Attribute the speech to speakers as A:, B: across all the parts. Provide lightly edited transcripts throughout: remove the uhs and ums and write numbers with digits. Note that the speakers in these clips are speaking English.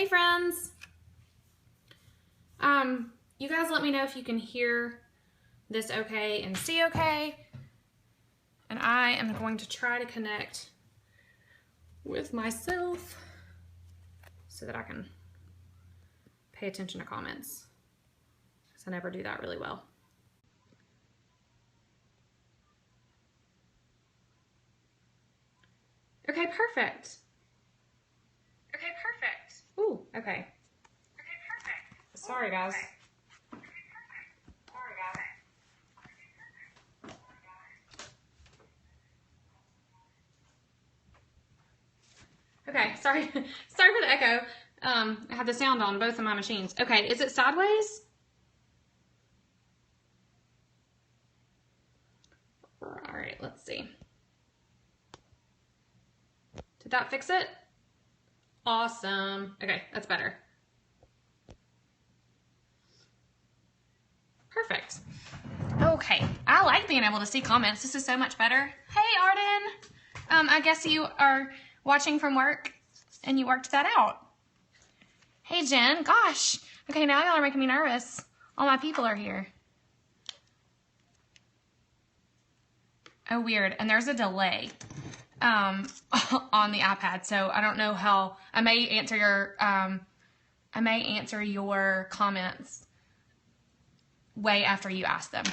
A: Hey friends! You guys let me know if you can hear this okay and see okay. And I am going to try to connect with myself so that I can pay attention to comments, because I never do that really well. Okay, perfect. Okay, perfect. Ooh, okay. Okay, perfect. Sorry, guys. Okay. Sorry, guys. Okay, sorry. Sorry for the echo. I had the sound on both of my machines. Okay, is it sideways? All right, let's see. Did that fix it? Awesome. Okay, that's better. Perfect. Okay, I like being able to see comments. This is so much better. Hey, Arden. I guess you are watching from work and you worked that out. Hey, Jen. Gosh. Okay, now y'all are making me nervous. All my people are here. Oh, weird. And there's a delay on the iPad, so I don't know how. I may answer your comments way after you ask them.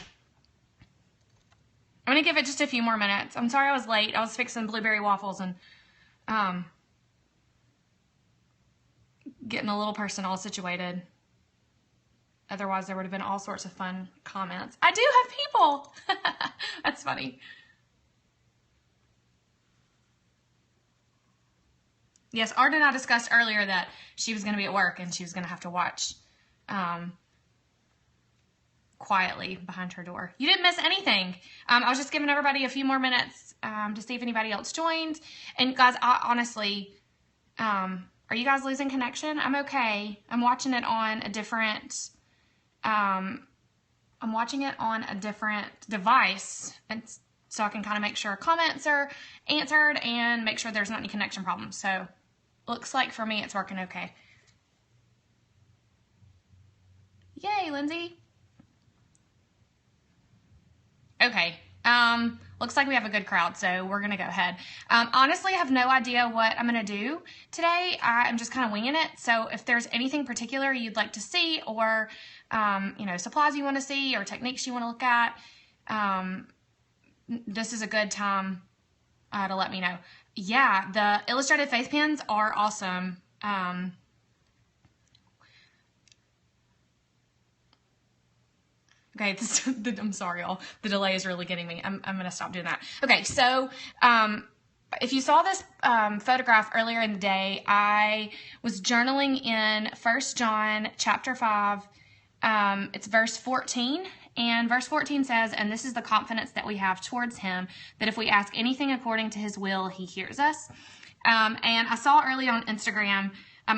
A: I'm gonna give it just a few more minutes. I'm sorry I was late. I was fixing blueberry waffles and getting the little person all situated. Otherwise, there would have been all sorts of fun comments. I do have people. That's funny. Yes, Arden and I discussed earlier that she was going to be at work and she was going to have to watch quietly behind her door. You didn't miss anything. I was just giving everybody a few more minutes to see if anybody else joined. And guys, honestly, are you guys losing connection? I'm okay. I'm watching it on a different, device, and so I can kind of make sure comments are answered and make sure there's not any connection problems. So looks like for me it's working okay. Yay, Lindsay. Okay. Looks like we have a good crowd, so we're gonna go ahead. Honestly, I have no idea what I'm gonna do today. I'm just kind of winging it. So if there's anything particular you'd like to see, or you know, supplies you want to see, or techniques you want to look at, this is a good time to let me know. Yeah, the illustrated face pens are awesome. Okay, I'm sorry, y'all. The delay is really getting me. I'm going to stop doing that. Okay, so if you saw this photograph earlier in the day, I was journaling in 1 John chapter 5. It's verse 14. And verse 14 says, "And this is the confidence that we have towards him, that if we ask anything according to his will, he hears us." And I saw earlier on Instagram,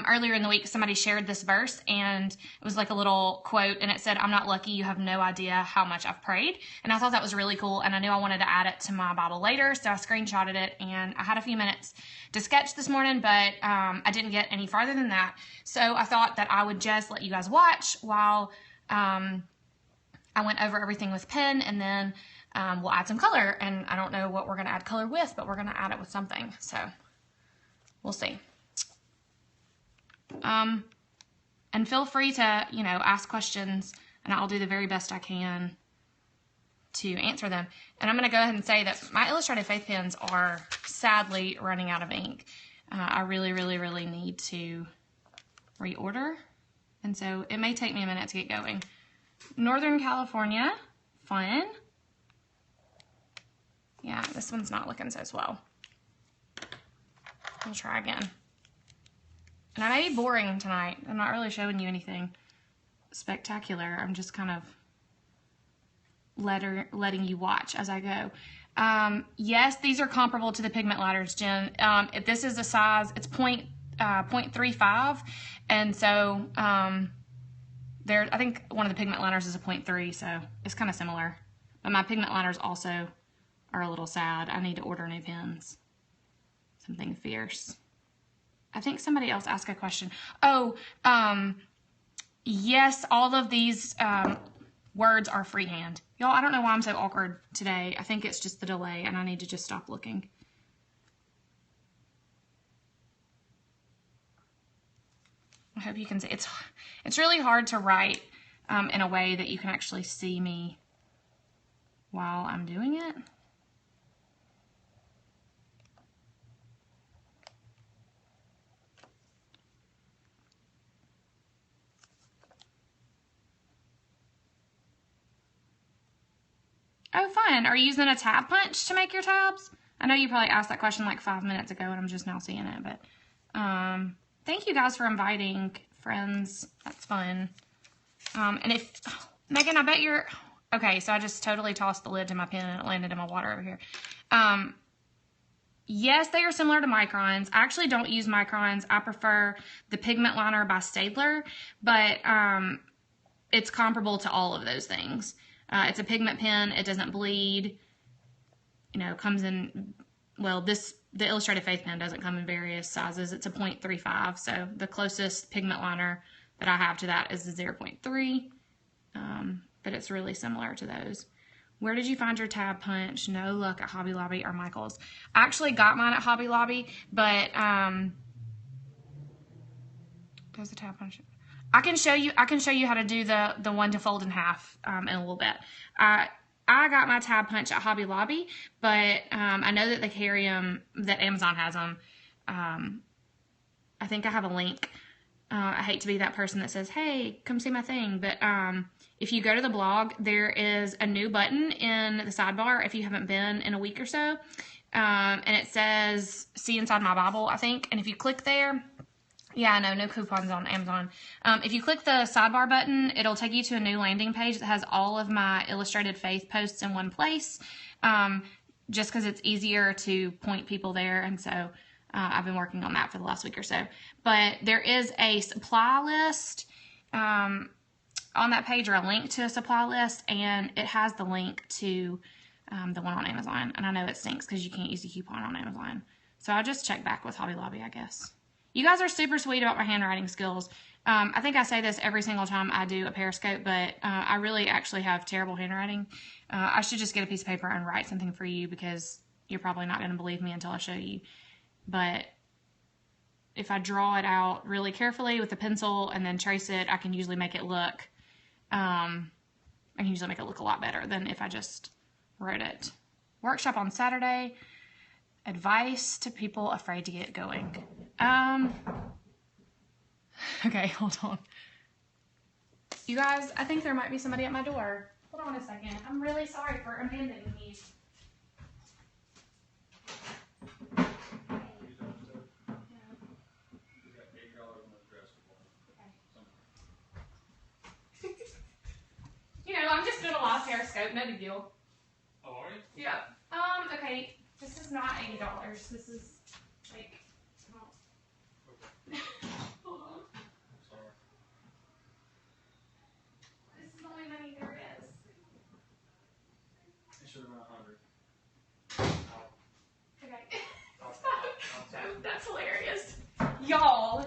A: earlier in the week, somebody shared this verse, and it was like a little quote, and it said, "I'm not lucky, you have no idea how much I've prayed." And I thought that was really cool, and I knew I wanted to add it to my Bible later, so I screenshotted it, and I had a few minutes to sketch this morning, but I didn't get any farther than that. So I thought that I would just let you guys watch while I went over everything with pen, and then we'll add some color. And I don't know what we're going to add color with, but we're going to add it with something. So we'll see. And feel free to, you know, ask questions, and I'll do the very best I can to answer them. And I'm going to go ahead and say that my illustrated face pens are sadly running out of ink. I really, really, really need to reorder. And so it may take me a minute to get going. Northern California, fun. Yeah, this one's not looking so swell. I'll try again. And I may be boring tonight. I'm not really showing you anything spectacular. I'm just kind of letting you watch as I go. Yes, these are comparable to the pigment ladders, Jen. If this is a size, it's 0.35, and so I think one of the pigment liners is a 0.3, so it's kind of similar. But my pigment liners also are a little sad. I need to order new pens. Something fierce. I think somebody else asked a question. Oh, yes, all of these words are freehand. Y'all, I don't know why I'm so awkward today. I think it's just the delay, and I need to just stop looking. I hope you can see. It's really hard to write in a way that you can actually see me while I'm doing it. Oh, fun. Are you using a tab punch to make your tabs? I know you probably asked that question like 5 minutes ago and I'm just now seeing it, but thank you guys for inviting friends. That's fun. And if, Megan, I bet you're, okay, so I just totally tossed the lid to my pen and it landed in my water over here. Yes, they are similar to microns. I actually don't use microns. I prefer the pigment liner by Stabler, but it's comparable to all of those things. It's a pigment pen. It doesn't bleed. You know, comes in, well, the Illustrated Faith pen doesn't come in various sizes. It's a 0.35, so the closest pigment liner that I have to that is the 0.3, but it's really similar to those. Where did you find your tab punch? No luck at Hobby Lobby or Michael's. I actually got mine at Hobby Lobby, but does the tab punch? I can show you how to do the one to fold in half in a little bit. I got my tab punch at Hobby Lobby, but I know that they carry them, that Amazon has them. I think I have a link. I hate to be that person that says, hey, come see my thing, but if you go to the blog, there is a new button in the sidebar if you haven't been in a week or so, and it says see inside my Bible, I think, and if you click there, yeah, no coupons on Amazon. If you click the sidebar button, it'll take you to a new landing page that has all of my Illustrated Faith posts in one place, just because it's easier to point people there, and so I've been working on that for the last week or so. But there is a supply list on that page, or a link to a supply list, and it has the link to the one on Amazon. And I know it stinks because you can't use a coupon on Amazon. So I just check back with Hobby Lobby, I guess. You guys are super sweet about my handwriting skills. I think I say this every single time I do a Periscope, but I really actually have terrible handwriting. I should just get a piece of paper and write something for you, because you're probably not going to believe me until I show you. But if I draw it out really carefully with a pencil and then trace it, I can usually make it look, a lot better than if I just wrote it. Workshop on Saturday. Advice to people afraid to get going. Okay, hold on. You guys, I think there might be somebody at my door. Hold on a second. I'm really sorry for abandoning you. You know, I'm just doing a live Periscope, no big deal.
B: Oh, are you?
A: Yeah. Okay. This is not $80. This is like,
B: Okay.
A: hold on.
B: Sorry.
A: This is the only money there is.
B: It should have been 100.
A: Okay. No, that's hilarious. Y'all.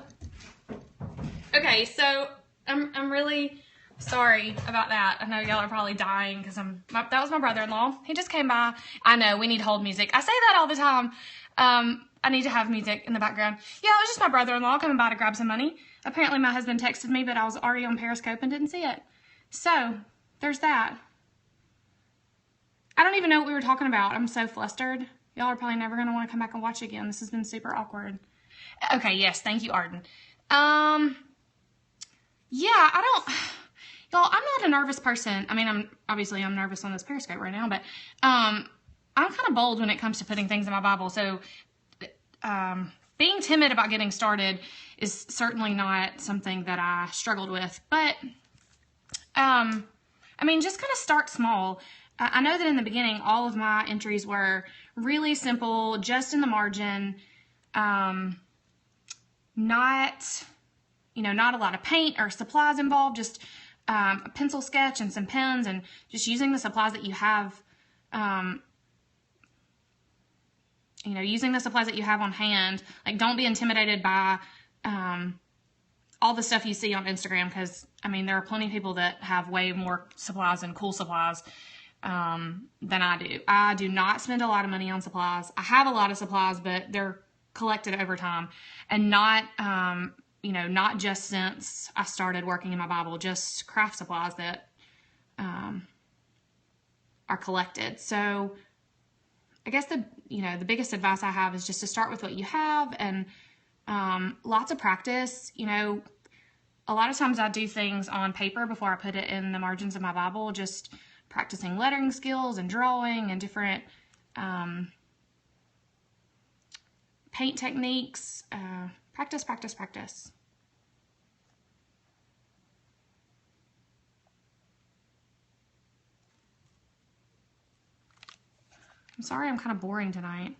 A: Okay, so I'm really sorry about that. I know y'all are probably dying because that was my brother-in-law. He just came by. I know, we need hold music. I say that all the time. I need to have music in the background. Yeah, it was just my brother-in-law coming by to grab some money. Apparently my husband texted me, but I was already on Periscope and didn't see it. So, there's that. I don't even know what we were talking about. I'm so flustered. Y'all are probably never going to want to come back and watch again. This has been super awkward. Okay, yes, thank you, Arden. Yeah, y'all, I'm not a nervous person. I mean, I'm nervous on this Periscope right now, but I'm kind of bold when it comes to putting things in my Bible. So being timid about getting started is certainly not something that I struggled with. But I mean, just kind of start small. I know that in the beginning, all of my entries were really simple, just in the margin, not a lot of paint or supplies involved, just a pencil sketch and some pens, and just using the supplies that you have using the supplies that you have on hand. Like, don't be intimidated by all the stuff you see on Instagram, because, I mean, there are plenty of people that have way more supplies and cool supplies than I do. I do not spend a lot of money on supplies. I have a lot of supplies, but they're collected over time, and not, not just since I started working in my Bible, just craft supplies that are collected. So I guess the biggest advice I have is just to start with what you have, and lots of practice. A lot of times I do things on paper before I put it in the margins of my Bible, just practicing lettering skills and drawing and different paint techniques. Practice, practice, practice. I'm sorry I'm kind of boring tonight.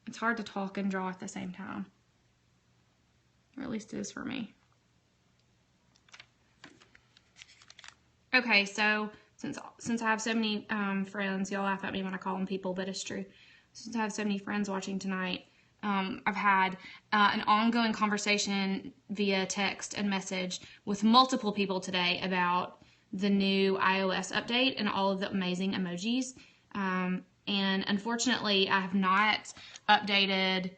A: It's hard to talk and draw at the same time. Or at least it is for me. Okay, so since I have so many friends, y'all laugh at me when I call them people, but it's true. Since I have so many friends watching tonight, I've had an ongoing conversation via text and message with multiple people today about the new iOS update and all of the amazing emojis. And unfortunately, I have not updated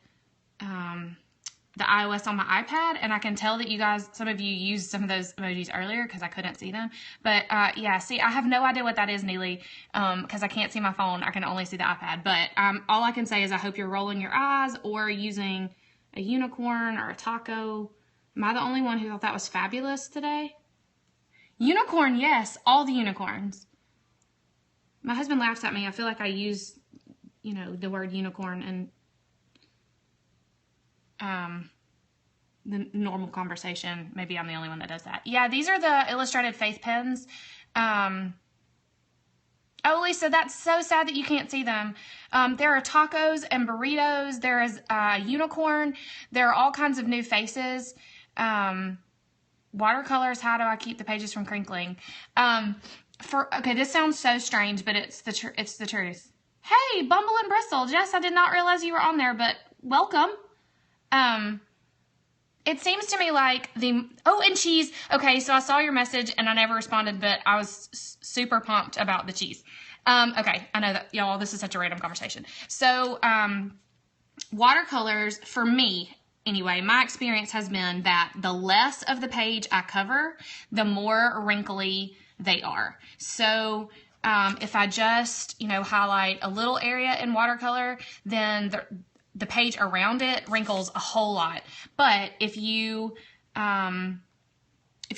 A: the iOS on my iPad, and I can tell that you guys, some of you used some of those emojis earlier because I couldn't see them. But yeah, see, I have no idea what that is, Neely, because I can't see my phone. I can only see the iPad. But all I can say is I hope you're rolling your eyes or using a unicorn or a taco. Am I the only one who thought that was fabulous today? Unicorn, yes, all the unicorns. My husband laughs at me. I feel like I use, the word unicorn and the normal conversation. Maybe I'm the only one that does that. Yeah, these are the illustrated faith pens. Oh, Lisa, that's so sad that you can't see them. There are tacos and burritos. There is a unicorn. There are all kinds of new faces. Watercolors, how do I keep the pages from crinkling? Okay, this sounds so strange, but it's the truth. Hey, Bumble and Bristle. Jess, I did not realize you were on there, but welcome. It seems to me like and cheese. Okay, so I saw your message and I never responded, but I was super pumped about the cheese. Okay, I know that, y'all, this is such a random conversation. So, watercolors, for me, anyway, my experience has been that the less of the page I cover, the more wrinkly they are. So if I just, highlight a little area in watercolor, then the page around it wrinkles a whole lot. But if you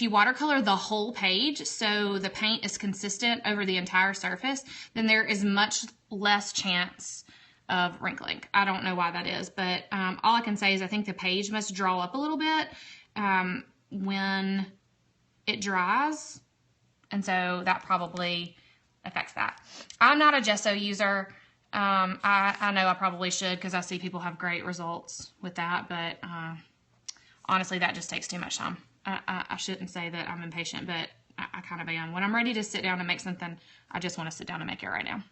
A: watercolor the whole page so the paint is consistent over the entire surface, then there is much less chance of wrinkling. I don't know why that is, but all I can say is I think the page must draw up a little bit when it dries, and so that probably affects that. I'm not a gesso user. I know I probably should, because I see people have great results with that, but honestly, that just takes too much time. I shouldn't say that I'm impatient, but I kind of am. When I'm ready to sit down and make something, I just want to sit down and make it right now.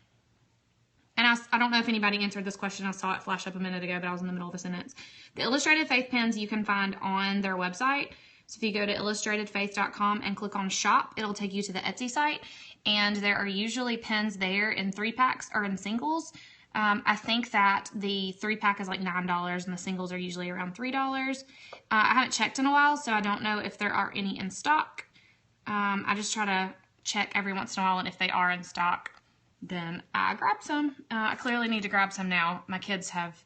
A: And I don't know if anybody answered this question. I saw it flash up a minute ago, but I was in the middle of a sentence. The illustrated faith pens you can find on their website. So if you go to illustratedfaith.com and click on shop, it'll take you to the Etsy site. And there are usually pens there in 3-packs or in singles. I think that the 3-pack is like $9 and the singles are usually around $3. I haven't checked in a while, so I don't know if there are any in stock. I just try to check every once in a while, and if they are in stock, then I grab some. I clearly need to grab some now. My kids have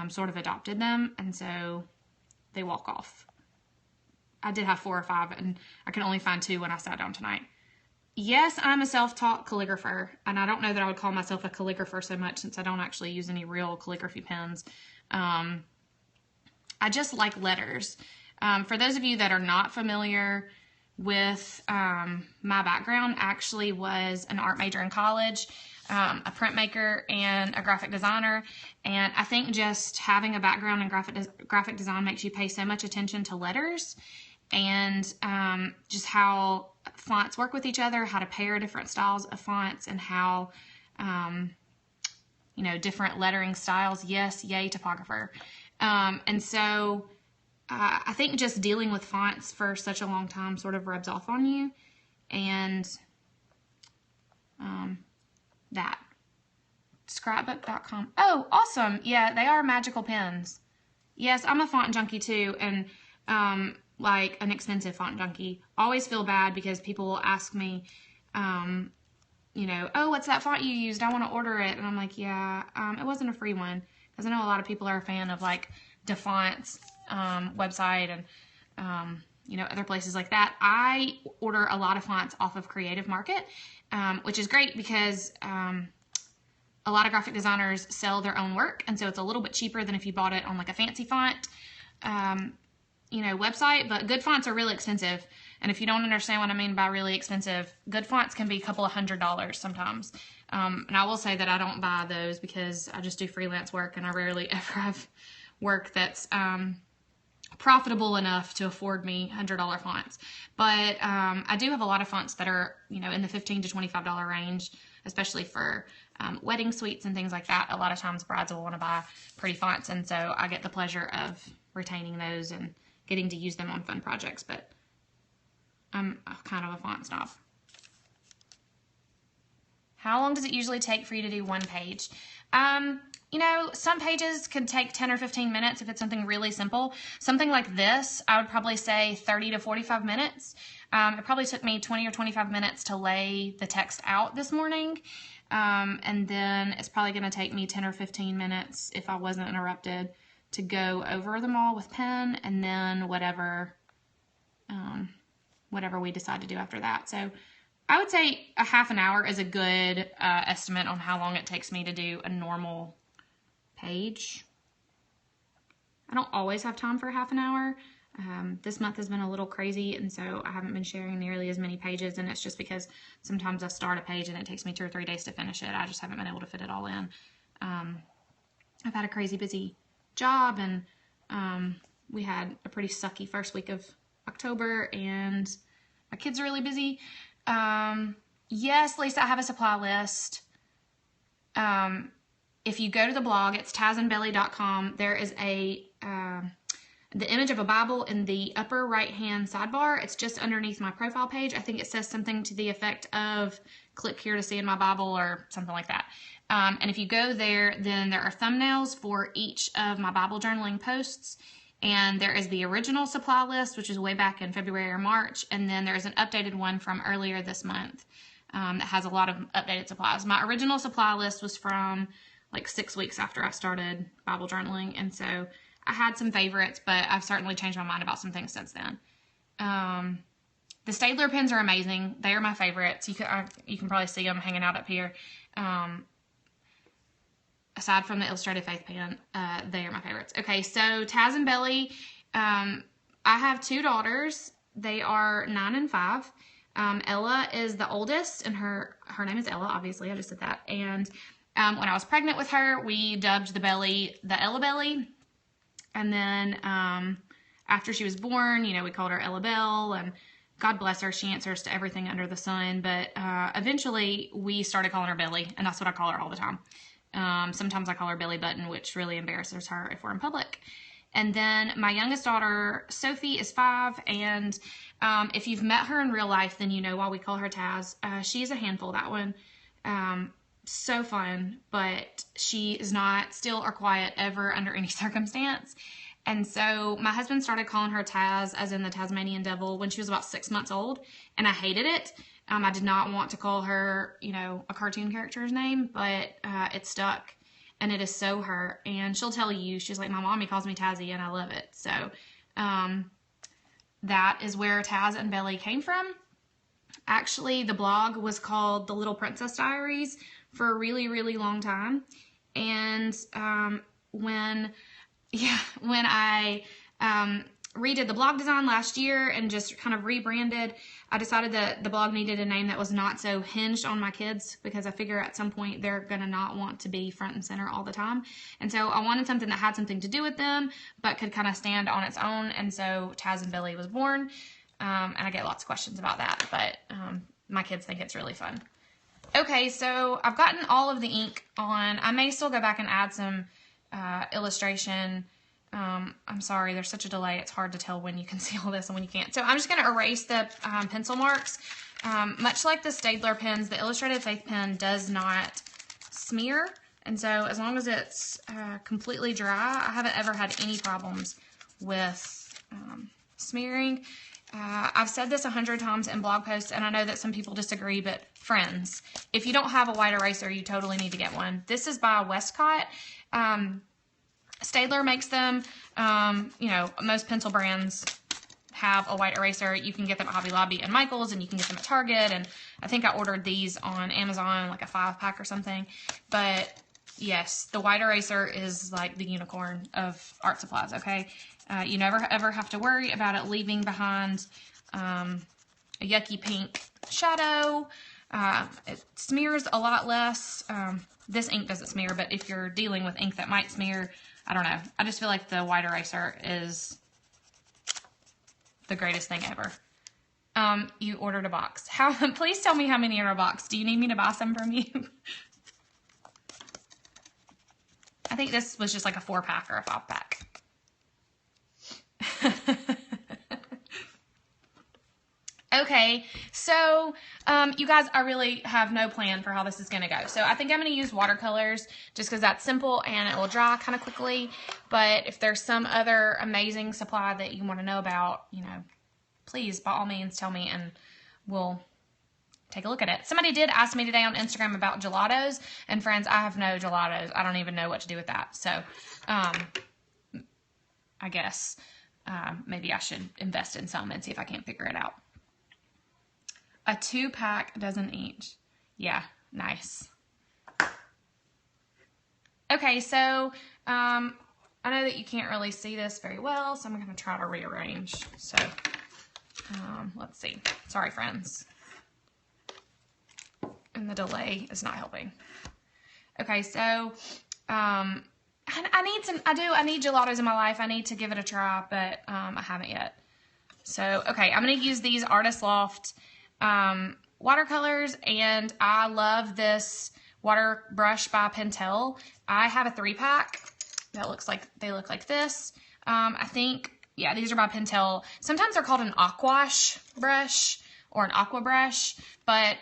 A: sort of adopted them, and so they walk off. I did have 4 or 5, and I can only find 2 when I sat down tonight. Yes, I'm a self-taught calligrapher, and I don't know that I would call myself a calligrapher so much since I don't actually use any real calligraphy pens. I just like letters. For those of you that are not familiar with my background, actually was an art major in college, a printmaker and a graphic designer, and I think just having a background in graphic design makes you pay so much attention to letters and just how fonts work with each other, how to pair different styles of fonts, and how, different lettering styles. Yes, yay, typographer. And so I think just dealing with fonts for such a long time sort of rubs off on you. And that. Scrapbook.com. Oh, awesome. Yeah, they are magical pens. Yes, I'm a font junkie too, and like an expensive font junkie. Always feel bad because people will ask me, oh, what's that font you used? I want to order it. And I'm like, yeah, it wasn't a free one. Because I know a lot of people are a fan of like DeFont's website and, other places like that. I order a lot of fonts off of Creative Market, which is great because a lot of graphic designers sell their own work. And so it's a little bit cheaper than if you bought it on like a fancy font, website. But good fonts are really expensive. And if you don't understand what I mean by really expensive, good fonts can be a couple of $100s sometimes. And I will say that I don't buy those because I just do freelance work and I rarely ever have work that's profitable enough to afford me $100 fonts. But I do have a lot of fonts that are, in the $15 to $25 range, especially for wedding suites and things like that. A lot of times brides will want to buy pretty fonts, and so I get the pleasure of retaining those and getting to use them on fun projects. But I'm kind of a font snob. How long does it usually take for you to do one page? Some pages could take 10 or 15 minutes if it's something really simple. Something like this, I would probably say 30 to 45 minutes. It probably took me 20 or 25 minutes to lay the text out this morning. And then it's probably going to take me 10 or 15 minutes if I wasn't interrupted to go over them all with pen, and then whatever we decide to do after that. So I would say a half an hour is a good estimate on how long it takes me to do a normal page. I don't always have time for a half an hour. This month has been a little crazy, and so I haven't been sharing nearly as many pages, and it's just because sometimes I start a page and it takes me 2 or 3 days to finish it. I just haven't been able to fit it all in. I've had a crazy busy job, and we had a pretty sucky first week of October, and my kids are really busy. Yes, Lisa, I have a supply list. If you go to the blog, it's tazandbelly.com. There is the image of a Bible in the upper right-hand sidebar. It's just underneath my profile page. I think it says something to the effect of click here to see in my Bible or something like that. And if you go there, then there are thumbnails for each of my Bible journaling posts. And there is the original supply list, which is way back in February or March. And then there's an updated one from earlier this month that has a lot of updated supplies. My original supply list was from like 6 weeks after I started Bible journaling. And so I had some favorites, but I've certainly changed my mind about some things since then. The Staedtler pens are amazing. They are my favorites. You can probably see them hanging out up here. Aside from the Illustrated Faith pen, they are my favorites. Okay, so Taz and Belly, I have 2 daughters. They are 9 and 5. Ella is the oldest, and her name is Ella, obviously. I just said that. And when I was pregnant with her, we dubbed the belly the Ella Belly. And then after she was born, we called her Ella Bell, and God bless her, she answers to everything under the sun. But eventually we started calling her Belly, and that's what I call her all the time. Sometimes I call her Belly Button, which really embarrasses her if we're in public. And then my youngest daughter, Sophie, is 5, and if you've met her in real life, then you know why we call her Taz. She's a handful, that one. So fun, but she is not still or quiet ever under any circumstance. And so my husband started calling her Taz, as in the Tasmanian Devil, when she was about 6 months old, and I hated it. I did not want to call her, a cartoon character's name, but it stuck, and it is so her. And she'll tell you, she's like, my mommy calls me Tazzy, and I love it. So that is where Taz and Belly came from. Actually, the blog was called The Little Princess Diaries for a really, really long time. And when I redid the blog design last year and just kind of rebranded, I decided that the blog needed a name that was not so hinged on my kids, because I figure at some point they're going to not want to be front and center all the time. And so I wanted something that had something to do with them, but could kind of stand on its own. And so Taz and Belly was born. and I get lots of questions about that, but my kids think it's really fun. Okay, so I've gotten all of the ink on. I may still go back and add some illustration. I'm sorry, there's such a delay. It's hard to tell when you can see all this and when you can't. So I'm just going to erase the pencil marks. Much like the Staedtler pens, the Illustrated Faith pen does not smear. And so as long as it's completely dry, I haven't ever had any problems with smearing. I've said this 100 times in blog posts, and I know that some people disagree, but friends, if you don't have a white eraser, you totally need to get one. This is by Westcott. Staedtler makes them. You know, most pencil brands have a white eraser. You can get them at Hobby Lobby and Michael's, and you can get them at Target, and I think I ordered these on Amazon, like a 5-pack or something. But yes, the white eraser is like the unicorn of art supplies, okay? You never ever have to worry about it leaving behind a yucky pink shadow. It smears a lot less. This ink doesn't smear, but if you're dealing with ink that might smear, I don't know. I just feel like the white eraser is the greatest thing ever. You ordered a box. Please tell me how many are in a box. Do you need me to buy some from you? I think this was just like a 4-pack or a 5-pack. Okay, so you guys, I really have no plan for how this is going to go. So I think I'm going to use watercolors just because that's simple and it will dry kind of quickly. But if there's some other amazing supply that you want to know about, you know, please, by all means, tell me and we'll take a look at it. Somebody did ask me today on Instagram about gelatos, and friends, I have no gelatos. I don't even know what to do with that. So I guess maybe I should invest in some and see if I can't figure it out. A 2-pack, dozen each. Yeah, nice. Okay, so I know that you can't really see this very well, so I'm going to try to rearrange. So let's see. Sorry, friends. And the delay is not helping. Okay, so I need gelatos in my life. I need to give it a try, but I haven't yet. So, okay, I'm going to use these Artist Loft watercolors, and I love this water brush by Pentel. I have a 3-pack that looks like, they look like this. I think, yeah, these are by Pentel. Sometimes they're called an aquash brush or an aqua brush, but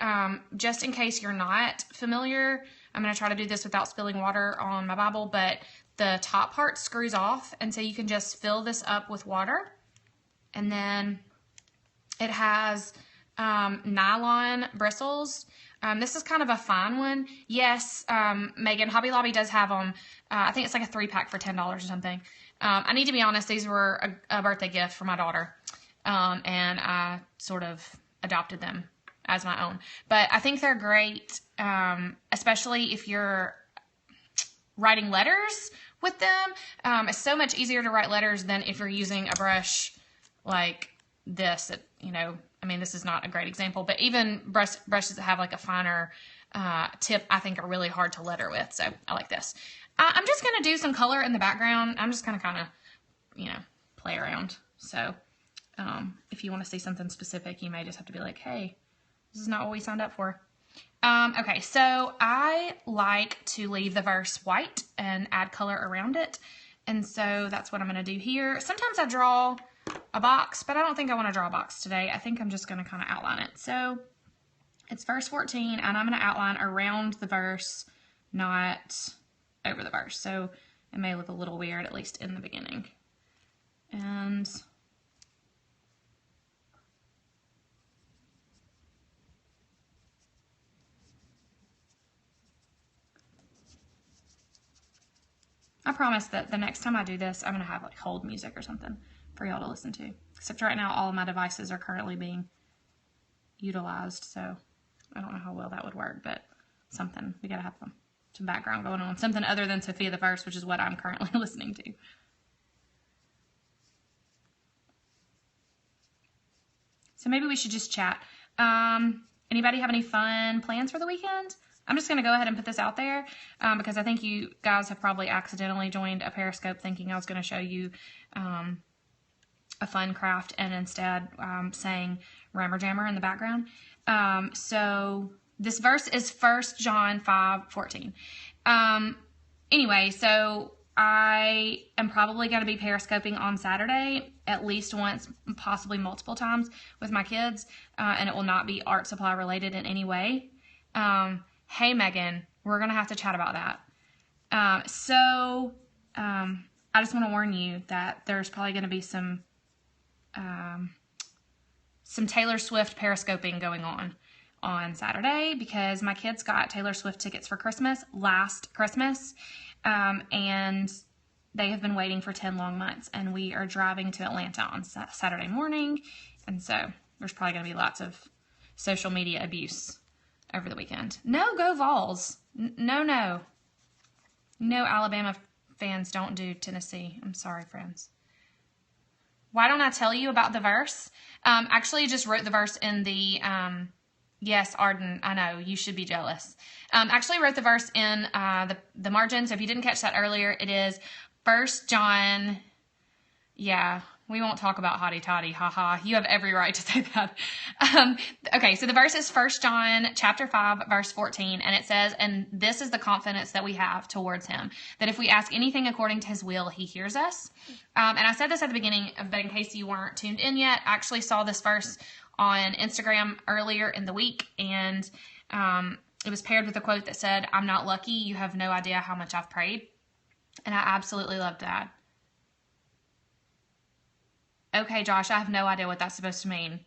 A: just in case you're not familiar, I'm going to try to do this without spilling water on my Bible, but the top part screws off, and so you can just fill this up with water, and then it has nylon bristles. This is kind of a fine one. Yes, Megan, Hobby Lobby does have them. I think it's like a 3-pack for $10 or something. I need to be honest, these were a birthday gift for my daughter, and I sort of adopted them as my own. But I think they're great, especially if you're writing letters with them. It's so much easier to write letters than if you're using a brush like this. You know, I mean, this is not a great example, but even brushes that have like a finer tip, I think are really hard to letter with. So I like this. I'm just going to do some color in the background. I'm just going to kind of, you know, play around. So if you want to see something specific, you may just have to be like, hey, this is not what we signed up for. Okay, so I like to leave the verse white and add color around it. And so that's what I'm going to do here. Sometimes I draw a box, but I don't think I want to draw a box today. I think I'm just going to kind of outline it. So it's verse 14, and I'm going to outline around the verse, not over the verse. So it may look a little weird, at least in the beginning. And I promise that the next time I do this, I'm going to have like hold music or something for y'all to listen to. Except right now, all of my devices are currently being utilized, so I don't know how well that would work, but something. We got to have some background going on. Something other than Sophia the First, which is what I'm currently listening to. So maybe we should just chat. Anybody have any fun plans for the weekend? I'm just going to go ahead and put this out there because I think you guys have probably accidentally joined a Periscope thinking I was going to show you a fun craft and instead saying Rammer Jammer in the background. So this verse is 1 John 5:14. Anyway, so I am probably going to be periscoping on Saturday at least once, possibly multiple times with my kids, and it will not be art supply related in any way. Hey, Megan, we're going to have to chat about that. I just want to warn you that there's probably going to be some Taylor Swift periscoping going on Saturday because my kids got Taylor Swift tickets for Christmas last Christmas, and they have been waiting for 10 long months, and we are driving to Atlanta on Saturday morning, and so there's probably going to be lots of social media abuse over the weekend. No, go Vols. No, Alabama fans don't do Tennessee. I'm sorry, friends. Why don't I tell you about the verse? Actually, just wrote the verse in the, yes, Arden, I know, you should be jealous. Actually wrote the verse in the margin, so if you didn't catch that earlier, it is 1 John, yeah, we won't talk about hotty toddy, haha. You have every right to say that. Okay, so the verse is 1 John chapter 5, verse 14, and it says, and this is the confidence that we have towards him, that if we ask anything according to his will, he hears us. And I said this at the beginning, but in case you weren't tuned in yet, I actually saw this verse on Instagram earlier in the week, and it was paired with a quote that said, I'm not lucky, you have no idea how much I've prayed. And I absolutely loved that. Okay, Josh, I have no idea what that's supposed to mean.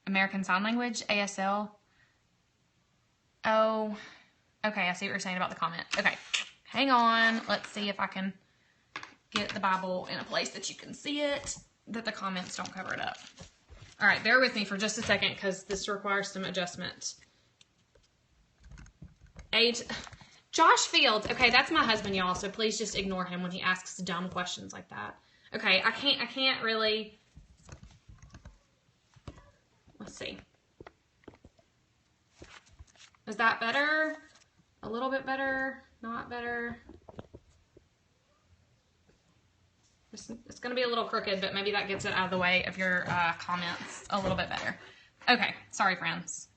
A: American Sign Language, ASL. Oh, okay, I see what you're saying about the comment. Okay, hang on. Let's see if I can get the Bible in a place that you can see it, that the comments don't cover it up. All right, bear with me for just a second because this requires some adjustment. Josh Fields. Okay, that's my husband, y'all, so please just ignore him when he asks dumb questions like that. Okay, I can't really, let's see. Is that better? A little bit better? Not better? It's going to be a little crooked, but maybe that gets it out of the way of your comments a little bit better. Okay, sorry, friends.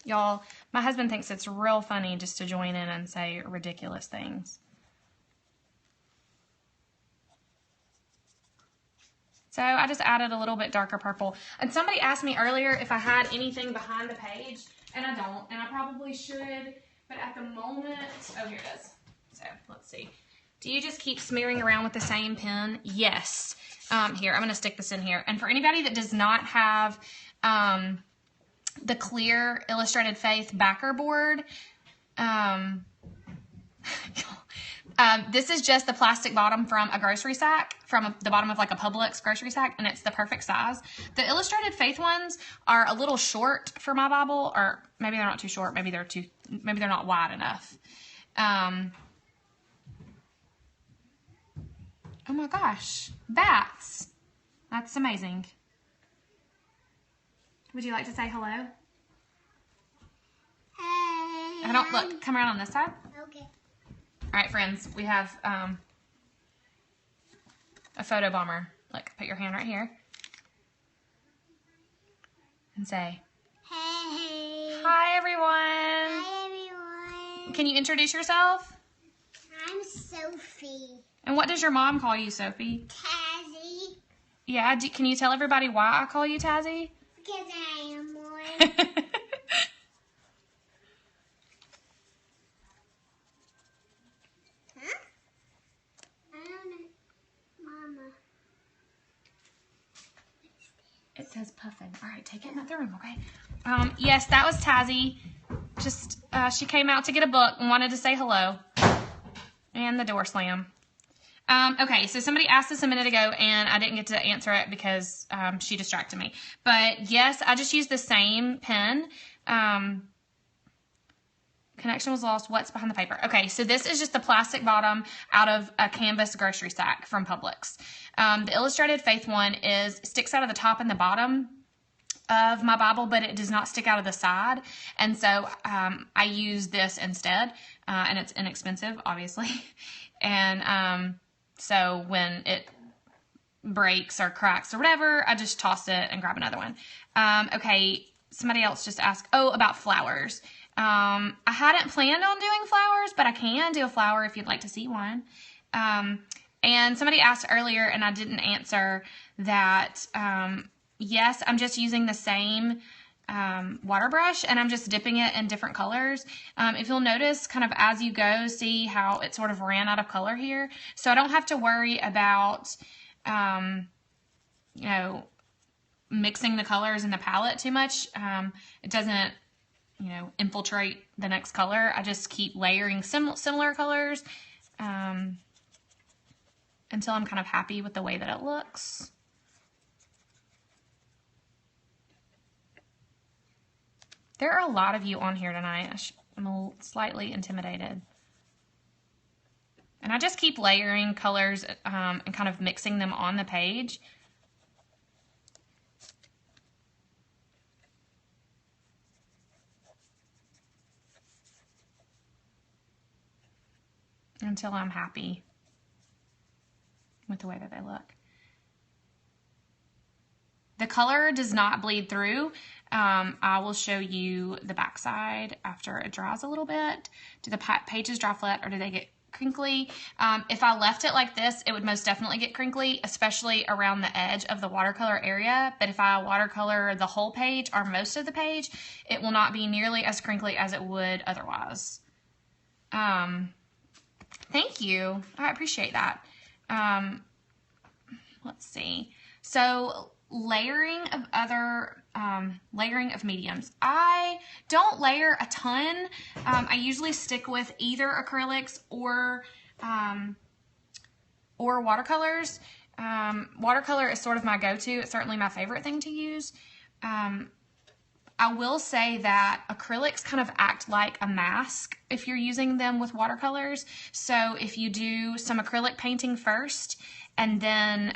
A: Y'all, my husband thinks it's real funny just to join in and say ridiculous things. So I just added a little bit darker purple. And somebody asked me earlier if I had anything behind the page, and I don't, and I probably should, but at the moment, oh, here it is. So let's see. Do you just keep smearing around with the same pen? Yes. Here, I'm going to stick this in here. And for anybody that does not have the clear Illustrated Faith backer board, this is just the plastic bottom from a grocery sack, from the bottom of like a Publix grocery sack, and it's the perfect size. The Illustrated Faith ones are a little short for my Bible, or maybe they're not too short, maybe they're not wide enough. Oh my gosh, bats. That's amazing. Would you like to say hello?
C: Hey.
A: Look, come around on this side.
C: Okay.
A: All right, friends, we have a photo bomber. Look, put your hand right here and say,
C: Hey.
A: hi, everyone.
C: Hi, everyone.
A: Can you introduce yourself?
C: I'm Sophie.
A: And what does your mom call you, Sophie?
C: Tazzy.
A: Yeah, can you tell everybody why I call you Tazzy?
C: Because I am one. Huh? I don't know. Mama.
A: It says Puffin. All right, take it in the other room, okay? Yes, that was Tazzy. Just, she came out to get a book and wanted to say hello. And the door slam. Okay, so somebody asked this a minute ago, and I didn't get to answer it because she distracted me. But yes, I just used the same pen. Connection was lost. What's behind the paper? Okay, so this is just the plastic bottom out of a canvas grocery sack from Publix. The Illustrated Faith one sticks out of the top and the bottom of my Bible, but it does not stick out of the side. And so I use this instead, and it's inexpensive, obviously. And so when it breaks or cracks or whatever, I just toss it and grab another one. Okay, somebody else just asked, about flowers. I hadn't planned on doing flowers, but I can do a flower if you'd like to see one. And somebody asked earlier, and I didn't answer, that yes, I'm just using the same water brush, and I'm just dipping it in different colors. If you'll notice, kind of as you go, see how it sort of ran out of color here. So I don't have to worry about, you know, mixing the colors in the palette too much. It doesn't, you know, infiltrate the next color. I just keep layering similar colors until I'm kind of happy with the way that it looks. There are a lot of you on here tonight. I'm slightly intimidated. And I just keep layering colors and kind of mixing them on the page. Until I'm happy with the way that they look. The color does not bleed through. I will show you the backside after it dries a little bit. Do the pages dry flat or do they get crinkly? If I left it like this, it would most definitely get crinkly, especially around the edge of the watercolor area. But if I watercolor the whole page or most of the page, it will not be nearly as crinkly as it would otherwise. Thank you. I appreciate that. Let's see. So layering of mediums. I don't layer a ton. I usually stick with either acrylics or watercolors. Watercolor is sort of my go-to. It's certainly my favorite thing to use. I will say that acrylics kind of act like a mask if you're using them with watercolors. So if you do some acrylic painting first and then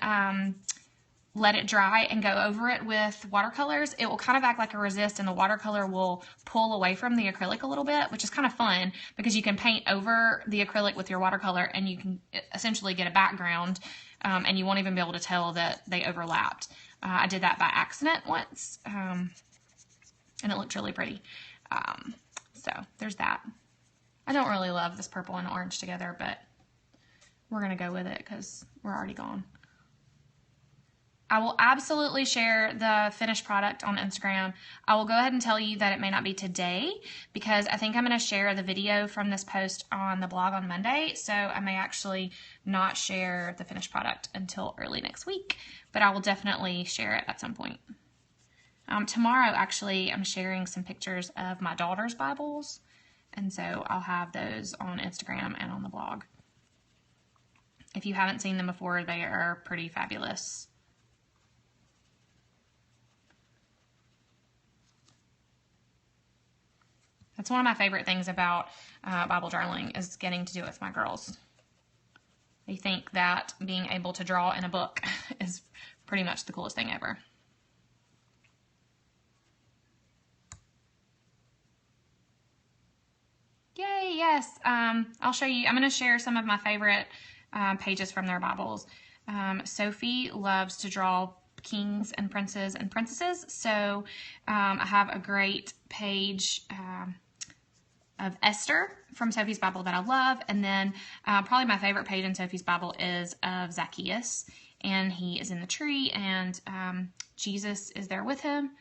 A: let it dry and go over it with watercolors, it will kind of act like a resist, and the watercolor will pull away from the acrylic a little bit, which is kind of fun because you can paint over the acrylic with your watercolor and you can essentially get a background and you won't even be able to tell that they overlapped. I did that by accident once. And it looked really pretty. So there's that. I don't really love this purple and orange together, but we're going to go with it because we're already gone. I will absolutely share the finished product on Instagram. I will go ahead and tell you that it may not be today because I think I'm going to share the video from this post on the blog on Monday. So I may actually not share the finished product until early next week, but I will definitely share it at some point. Tomorrow, actually, I'm sharing some pictures of my daughter's Bibles, and so I'll have those on Instagram and on the blog. If you haven't seen them before, they are pretty fabulous. That's one of my favorite things about Bible journaling is getting to do it with my girls. They think that being able to draw in a book is pretty much the coolest thing ever. Yay, yes. I'll show you. I'm going to share some of my favorite pages from their Bibles. Sophie loves to draw kings and princes and princesses, so I have a great page of Esther from Sophie's Bible that I love, and then probably my favorite page in Sophie's Bible is of Zacchaeus, and he is in the tree, and Jesus is there with him.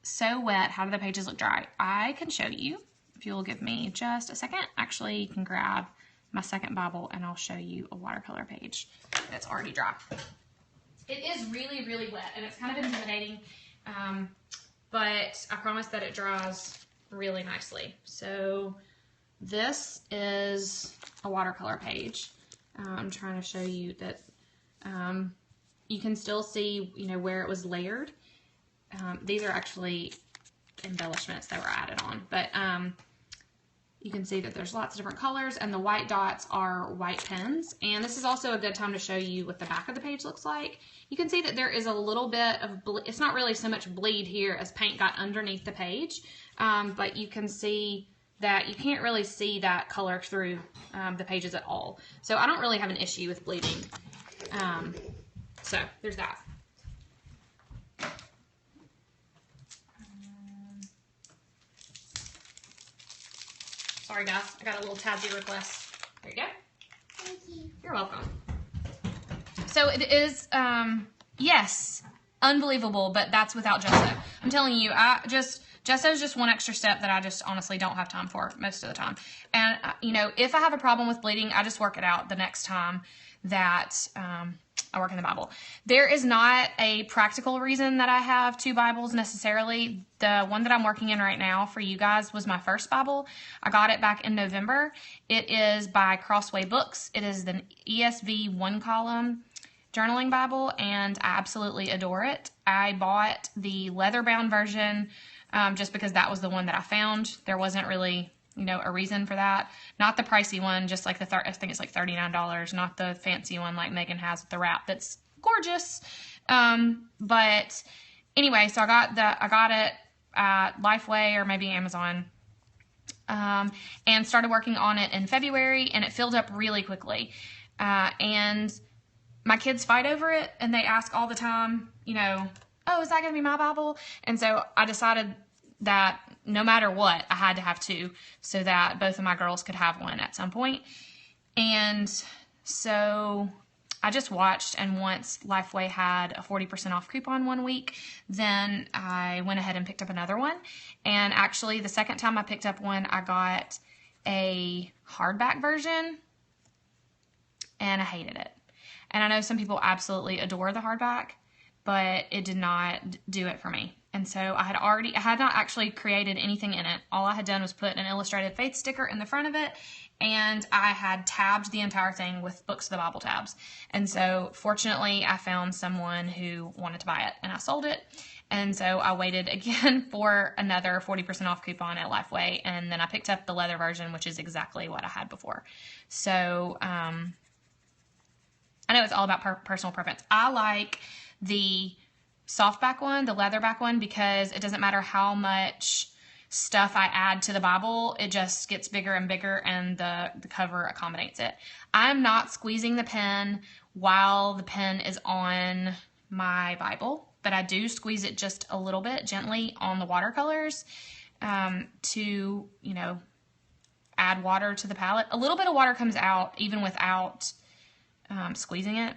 A: So wet. How do the pages look dry? I can show you. If you'll give me just a second. Actually, you can grab my second Bible and I'll show you a watercolor page that's already dry. It is really, really wet and it's kind of intimidating, but I promise that it dries really nicely. So this is a watercolor page. I'm trying to show you that you can still see, you know, where it was layered. These are actually embellishments that were added on, but you can see that there's lots of different colors, and the white dots are white pens. And this is also a good time to show you what the back of the page looks like. You can see that there is a little bit of it's not really so much bleed here as paint got underneath the page, but you can see that you can't really see that color through the pages at all. So I don't really have an issue with bleeding. So there's that. Sorry guys, I got a little Tabsy request. There you go.
C: Thank you.
A: You're welcome. So it is, yes, unbelievable, but that's without gesso. I'm telling you, gesso is just one extra step that I just honestly don't have time for most of the time. And, you know, if I have a problem with bleeding, I just work it out the next time that I work in the Bible. There is not a practical reason that I have 2 Bibles necessarily. The one that I'm working in right now for you guys was my first Bible. I got it back in November. It is by Crossway Books. It is the ESV 1-column journaling Bible, and I absolutely adore it. I bought the leather-bound version just because that was the one that I found. There wasn't really, you know, a reason for that. Not the pricey one, just like I think it's like $39, not the fancy one like Megan has with the wrap that's gorgeous. But anyway, so I got it at Lifeway or maybe Amazon, and started working on it in February, and it filled up really quickly. And my kids fight over it, and they ask all the time, you know, oh, is that going to be my Bible? And so I decided that no matter what, I had to have 2 so that both of my girls could have one at some point. And so I just watched, and once Lifeway had a 40% off coupon one week, then I went ahead and picked up another one. And actually, the second time I picked up one, I got a hardback version, and I hated it. And I know some people absolutely adore the hardback, but it did not do it for me. And so I had not actually created anything in it. All I had done was put an illustrated faith sticker in the front of it, and I had tabbed the entire thing with Books of the Bible tabs. And so fortunately, I found someone who wanted to buy it, and I sold it. And so I waited again for another 40% off coupon at Lifeway, and then I picked up the leather version, which is exactly what I had before. So I know it's all about personal preference. I like the softback one, the leatherback one, because it doesn't matter how much stuff I add to the Bible, it just gets bigger and bigger, and the cover accommodates it. I'm not squeezing the pen while the pen is on my Bible, but I do squeeze it just a little bit gently on the watercolors to, you know, add water to the palette. A little bit of water comes out even without squeezing it.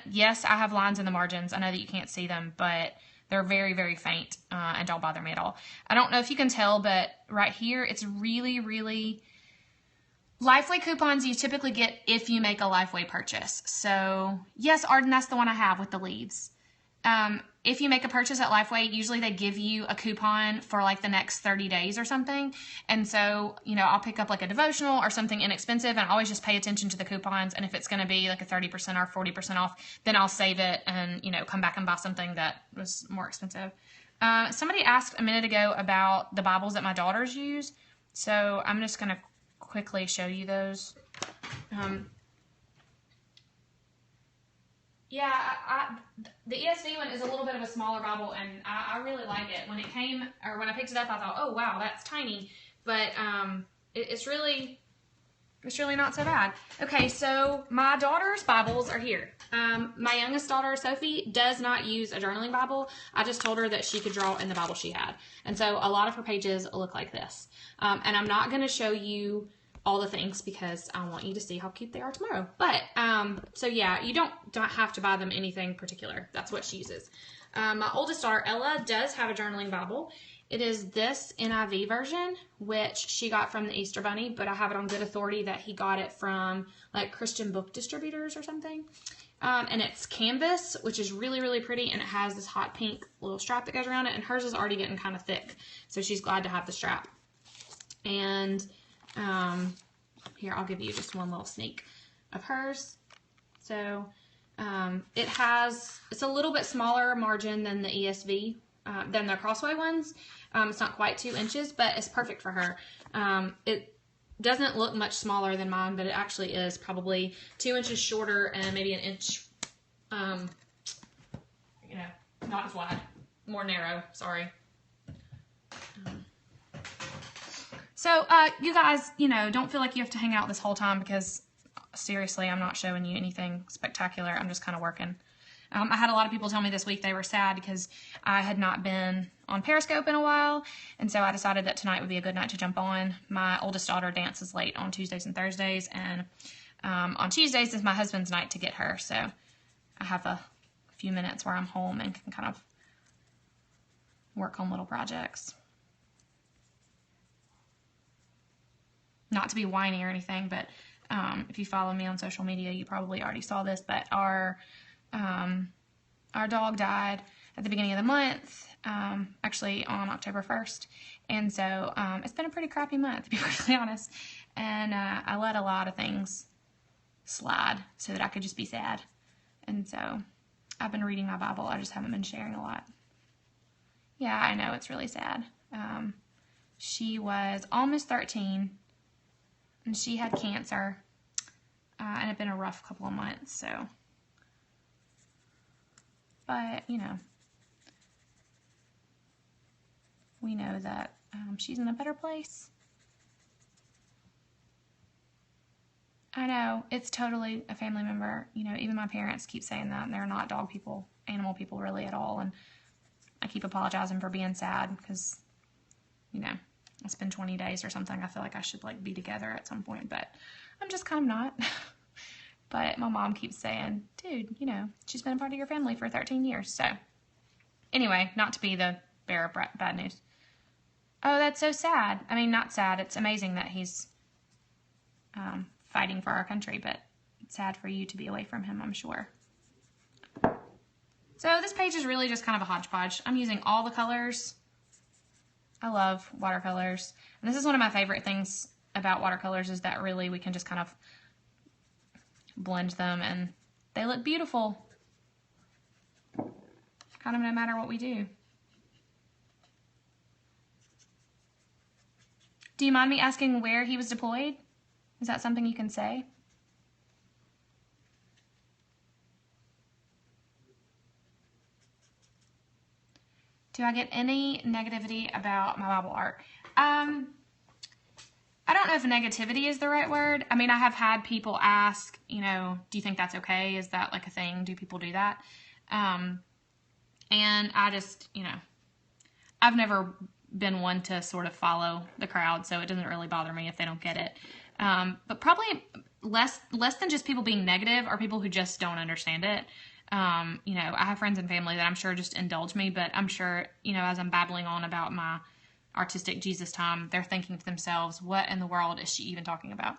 A: Yes, I have lines in the margins. I know that you can't see them, but they're very, very faint and don't bother me at all. I don't know if you can tell, but right here, it's really, really... Lifeway coupons you typically get if you make a Lifeway purchase. So, yes, Arden, that's the one I have with the leaves. If you make a purchase at Lifeway, usually they give you a coupon for like the next 30 days or something. And so, you know, I'll pick up like a devotional or something inexpensive, and I always just pay attention to the coupons. And if it's going to be like a 30% or 40% off, then I'll save it and, you know, come back and buy something that was more expensive. Somebody asked a minute ago about the Bibles that my daughters use. So I'm just going to quickly show you those. Yeah, the ESV one is a little bit of a smaller Bible, and I really like it. When it came, or when I picked it up, I thought, oh wow, that's tiny. But it's really not so bad. Okay, so my daughter's Bibles are here. My youngest daughter, Sophie, does not use a journaling Bible. I just told her that she could draw in the Bible she had. And so a lot of her pages look like this. And I'm not going to show you all the things because I want you to see how cute they are tomorrow. But, so yeah, you don't have to buy them anything particular. That's what she uses. My oldest daughter, Ella, does have a journaling Bible. It is this NIV version, which she got from the Easter Bunny, but I have it on good authority that he got it from like Christian book distributors or something. And it's canvas, which is really, really pretty, and it has this hot pink little strap that goes around it, and hers is already getting kind of thick, so she's glad to have the strap. And here, I'll give you just one little sneak of hers. So it's a little bit smaller margin than the ESV, than the Crossway ones. It's not quite 2 inches, but it's perfect for her. It doesn't look much smaller than mine, but it actually is probably 2 inches shorter and maybe an inch, you know, not as wide, more narrow, sorry. So, you guys, you know, don't feel like you have to hang out this whole time because seriously, I'm not showing you anything spectacular. I'm just kind of working. I had a lot of people tell me this week they were sad because I had not been on Periscope in a while, and so I decided that tonight would be a good night to jump on. My oldest daughter dances late on Tuesdays and Thursdays, and on Tuesdays is my husband's night to get her, so I have a few minutes where I'm home and can kind of work on little projects. Not to be whiny or anything, but if you follow me on social media, you probably already saw this, but our dog died at the beginning of the month, actually on October 1st. And so it's been a pretty crappy month, to be really honest. And I let a lot of things slide so that I could just be sad. And so I've been reading my Bible. I just haven't been sharing a lot. Yeah, I know, it's really sad. She was almost 13, and she had cancer. And it had been a rough couple of months, so... But, you know, we know that she's in a better place. I know, it's totally a family member. You know, even my parents keep saying that, and they're not dog people, animal people really at all. And I keep apologizing for being sad because, you know, it's been 20 days or something. I feel like I should, like, be together at some point, but I'm just kind of not. But my mom keeps saying, dude, you know, she's been a part of your family for 13 years. So anyway, not to be the bearer of bad news. Oh, that's so sad. I mean, not sad. It's amazing that he's fighting for our country, but it's sad for you to be away from him, I'm sure. So this page is really just kind of a hodgepodge. I'm using all the colors. I love watercolors. And this is one of my favorite things about watercolors is that really we can just kind of blend them and they look beautiful kind of no matter what we do. Do you mind me asking where he was deployed? Is that something you can say? Do I get any negativity about my Bible art? I don't know if negativity is the right word. I mean, I have had people ask, you know, do you think that's okay? Is that like a thing? Do people do that? And I just, you know, I've never been one to sort of follow the crowd, so it doesn't really bother me if they don't get it. But probably less than just people being negative are people who just don't understand it. You know, I have friends and family that I'm sure just indulge me, but I'm sure, you know, as I'm babbling on about my artistic Jesus time, they're thinking to themselves, what in the world is she even talking about?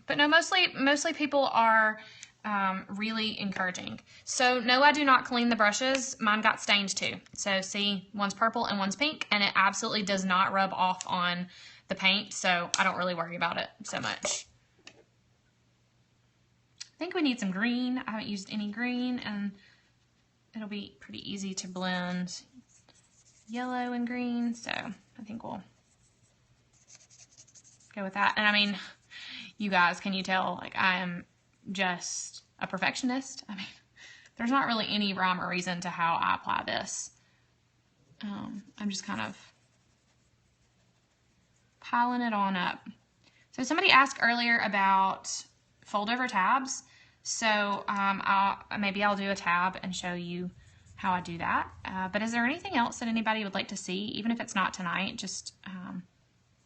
A: But no, mostly people are really encouraging. So no, I do not clean the brushes. Mine got stained too. So see, one's purple and one's pink, and it absolutely does not rub off on the paint, so I don't really worry about it so much. I think we need some green. I haven't used any green, and it'll be pretty easy to blend yellow and green, so I think we'll go with that. And I mean, you guys, can you tell, like, I am just a perfectionist? I mean, there's not really any rhyme or reason to how I apply this. I'm just kind of piling it on up. So somebody asked earlier about fold over tabs. So maybe I'll do a tab and show you how I do that. But is there anything else that anybody would like to see, even if it's not tonight, just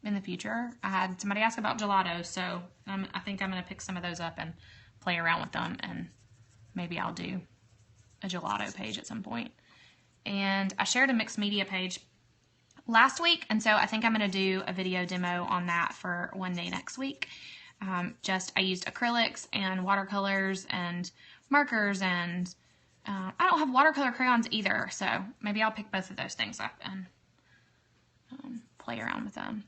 A: in the future? I had somebody ask about gelatos, so I think I'm going to pick some of those up and play around with them, and maybe I'll do a gelato page at some point. And I shared a mixed media page last week, and so I think I'm going to do a video demo on that for one day next week. I used acrylics and watercolors and markers, and I don't have watercolor crayons either, so maybe I'll pick both of those things up and play around with them.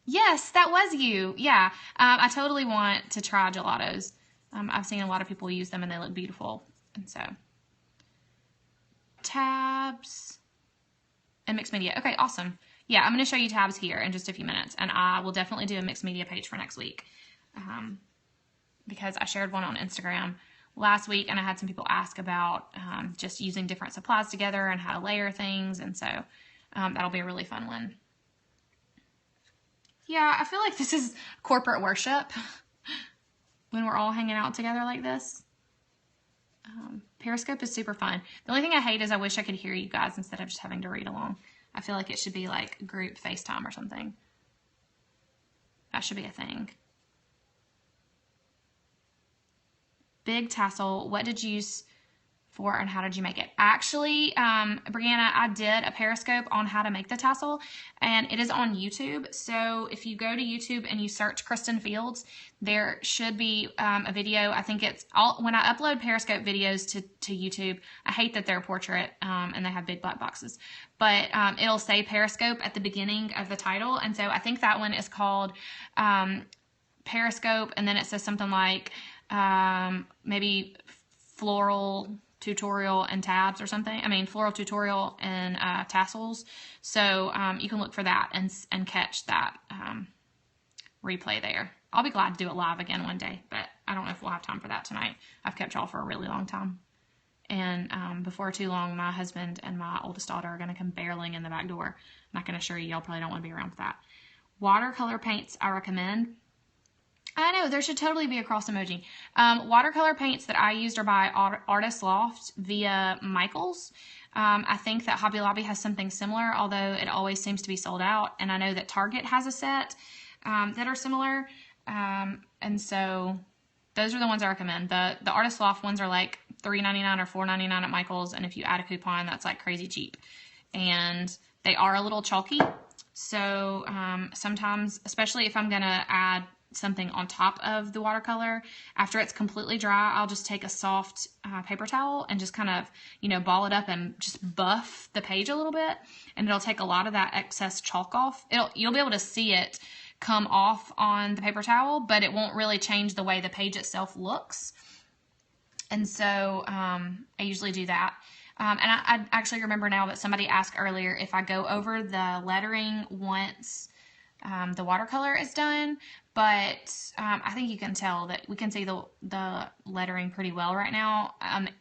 A: Yes, that was you. Yeah, I totally want to try gelatos. I've seen a lot of people use them, and they look beautiful. And so, tabs and mixed media. Okay, awesome. Yeah, I'm going to show you tabs here in just a few minutes, and I will definitely do a mixed media page for next week, because I shared one on Instagram last week, and I had some people ask about just using different supplies together and how to layer things, and so that'll be a really fun one. Yeah, I feel like this is corporate worship when we're all hanging out together like this. Periscope is super fun. The only thing I hate is I wish I could hear you guys instead of just having to read along. I feel like it should be like group FaceTime or something. That should be a thing. Big tassel. What did you use for and how did you make it? Actually, Brianna, I did a Periscope on how to make the tassel, and it is on YouTube. So if you go to YouTube and you search Kristen Fields, there should be a video. I think it's all, when I upload Periscope videos to YouTube, I hate that they're portrait and they have big black boxes, but it'll say Periscope at the beginning of the title. And so I think that one is called Periscope, and then it says something like maybe floral tutorial and tabs or something. I mean, floral tutorial and tassels. So you can look for that and catch that replay there. I'll be glad to do it live again one day, but I don't know if we'll have time for that tonight. I've kept y'all for a really long time. And before too long, my husband and my oldest daughter are going to come barreling in the back door. And I can assure you, y'all probably don't want to be around for that. Watercolor paints I recommend. I know, there should totally be a cross emoji. Watercolor paints that I used are by Artist Loft via Michaels. I think that Hobby Lobby has something similar, although it always seems to be sold out. And I know that Target has a set that are similar. And so those are the ones I recommend. The Artist Loft ones are like $3.99 or $4.99 at Michaels. And if you add a coupon, that's like crazy cheap. And they are a little chalky. So sometimes, especially if I'm going to add something on top of the watercolor, after it's completely dry, I'll just take a soft paper towel and just kind of, you know, ball it up and just buff the page a little bit, and it'll take a lot of that excess chalk off. You'll be able to see it come off on the paper towel, but it won't really change the way the page itself looks. And so I usually do that. And I actually remember now that somebody asked earlier if I go over the lettering once the watercolor is done, but I think you can tell that we can see the lettering pretty well right now.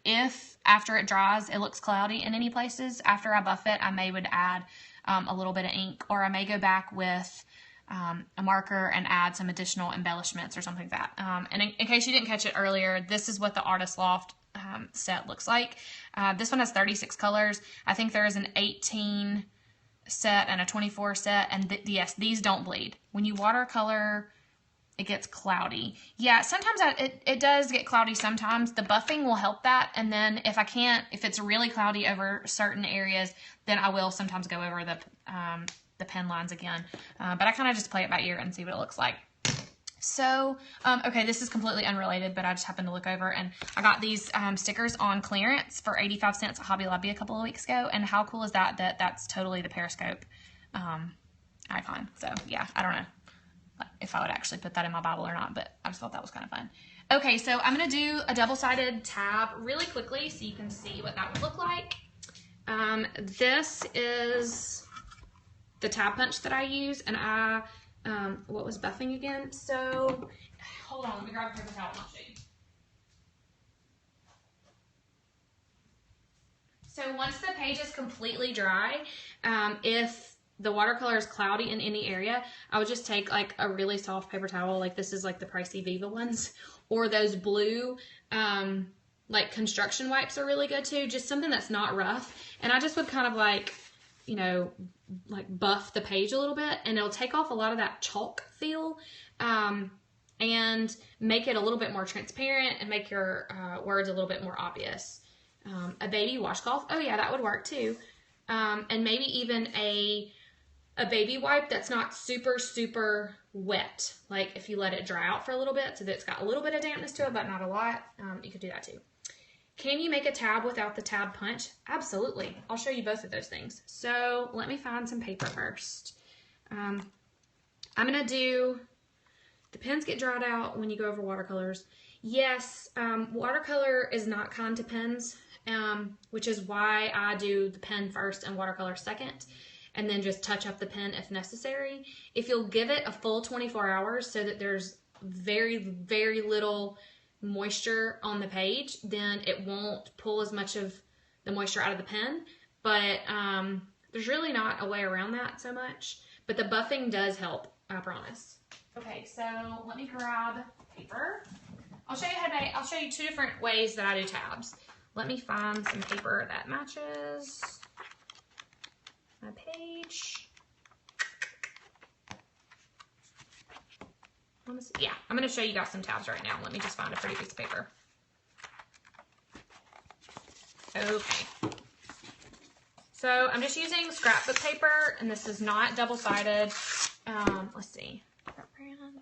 A: If after it dries it looks cloudy in any places, after I buff it, I would add a little bit of ink, or I may go back with a marker and add some additional embellishments or something like that. And in case you didn't catch it earlier, this is what the Artist Loft set looks like. This one has 36 colors. I think there is an 18 set and a 24 set, and yes, these don't bleed. When you watercolor, it gets cloudy. Yeah, sometimes it does get cloudy sometimes. The buffing will help that, and then if it's really cloudy over certain areas, then I will sometimes go over the pen lines again. But I kind of just play it by ear and see what it looks like. So, okay, this is completely unrelated, but I just happened to look over, and I got these stickers on clearance for 85 cents at Hobby Lobby a couple of weeks ago, and how cool is that that's totally the Periscope icon. So, yeah, I don't know if I would actually put that in my Bible or not, but I just thought that was kind of fun. Okay, so I'm going to do a double-sided tab really quickly so you can see what that would look like. This is the tab punch that I use, and what was buffing again? So, hold on, let me grab a paper towel and I'll show you. So once the page is completely dry, if the watercolor is cloudy in any area, I would just take like a really soft paper towel, like this is like the pricey Viva ones, or those blue like construction wipes are really good too, just something that's not rough. And I just would kind of like, you know, like buff the page a little bit, and it'll take off a lot of that chalk feel and make it a little bit more transparent and make your words a little bit more obvious. A baby washcloth, oh yeah, that would work too. And maybe even a baby wipe that's not super, super wet. Like if you let it dry out for a little bit so that it's got a little bit of dampness to it, but not a lot, you could do that too. Can you make a tab without the tab punch? Absolutely. I'll show you both of those things. So let me find some paper first. I'm going to do, the pens get dried out when you go over watercolors. Yes, watercolor is not kind to pens, which is why I do the pen first and watercolor second, and then just touch up the pen if necessary. If you'll give it a full 24 hours so that there's very, very little moisture on the page, then it won't pull as much of the moisture out of the pen, but there's really not a way around that so much. But the buffing does help. I promise. Okay, so let me grab paper. I'll show you two different ways that I do tabs. Let me find some paper that matches my page. Yeah, I'm going to show you guys some tabs right now. Let me just find a pretty piece of paper. Okay. So I'm just using scrapbook paper, and this is not double-sided. Let's see.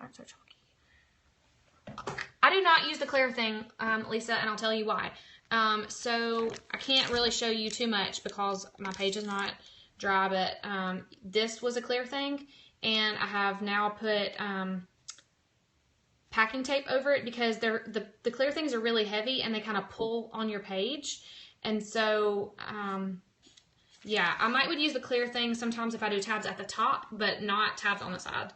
A: That's so chalky. I do not use the clear thing, Lisa, and I'll tell you why. So I can't really show you too much because my page is not dry, but this was a clear thing, and I have now put packing tape over it because the clear things are really heavy and they kind of pull on your page. And so, yeah, I would use the clear thing sometimes if I do tabs at the top, but not tabs on the side.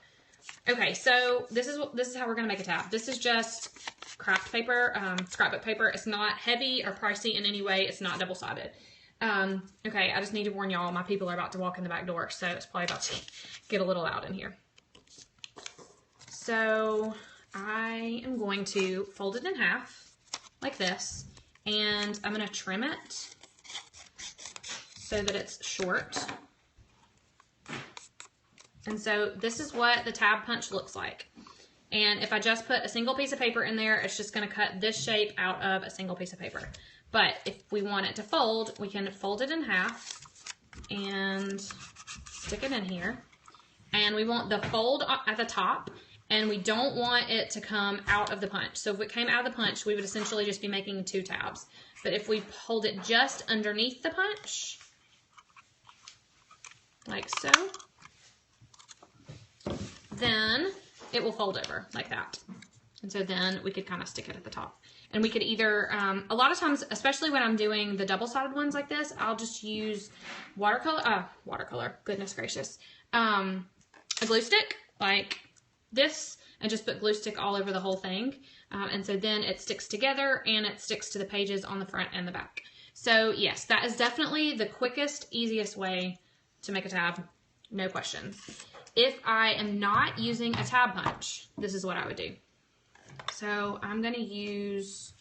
A: Okay, so this is how we're gonna make a tab. This is just craft paper, scrapbook paper. It's not heavy or pricey in any way. It's not double-sided. Okay, I just need to warn y'all, my people are about to walk in the back door, so it's probably about to get a little loud in here. So I am going to fold it in half like this, and I'm going to trim it so that it's short. And so this is what the tab punch looks like. And if I just put a single piece of paper in there, it's just going to cut this shape out of a single piece of paper. But if we want it to fold, we can fold it in half and stick it in here. And we want the fold at the top, and we don't want it to come out of the punch. So if it came out of the punch, we would essentially just be making two tabs. But if we hold it just underneath the punch, like so, then it will fold over like that. And so then we could kind of stick it at the top. And we could either, a lot of times, especially when I'm doing the double-sided ones like this, I'll just use watercolor, goodness gracious, a glue stick like this, and just put glue stick all over the whole thing. And so then it sticks together and it sticks to the pages on the front and the back. So yes, that is definitely the quickest, easiest way to make a tab, no question. If I am not using a tab punch, this is what I would do. So I'm going to use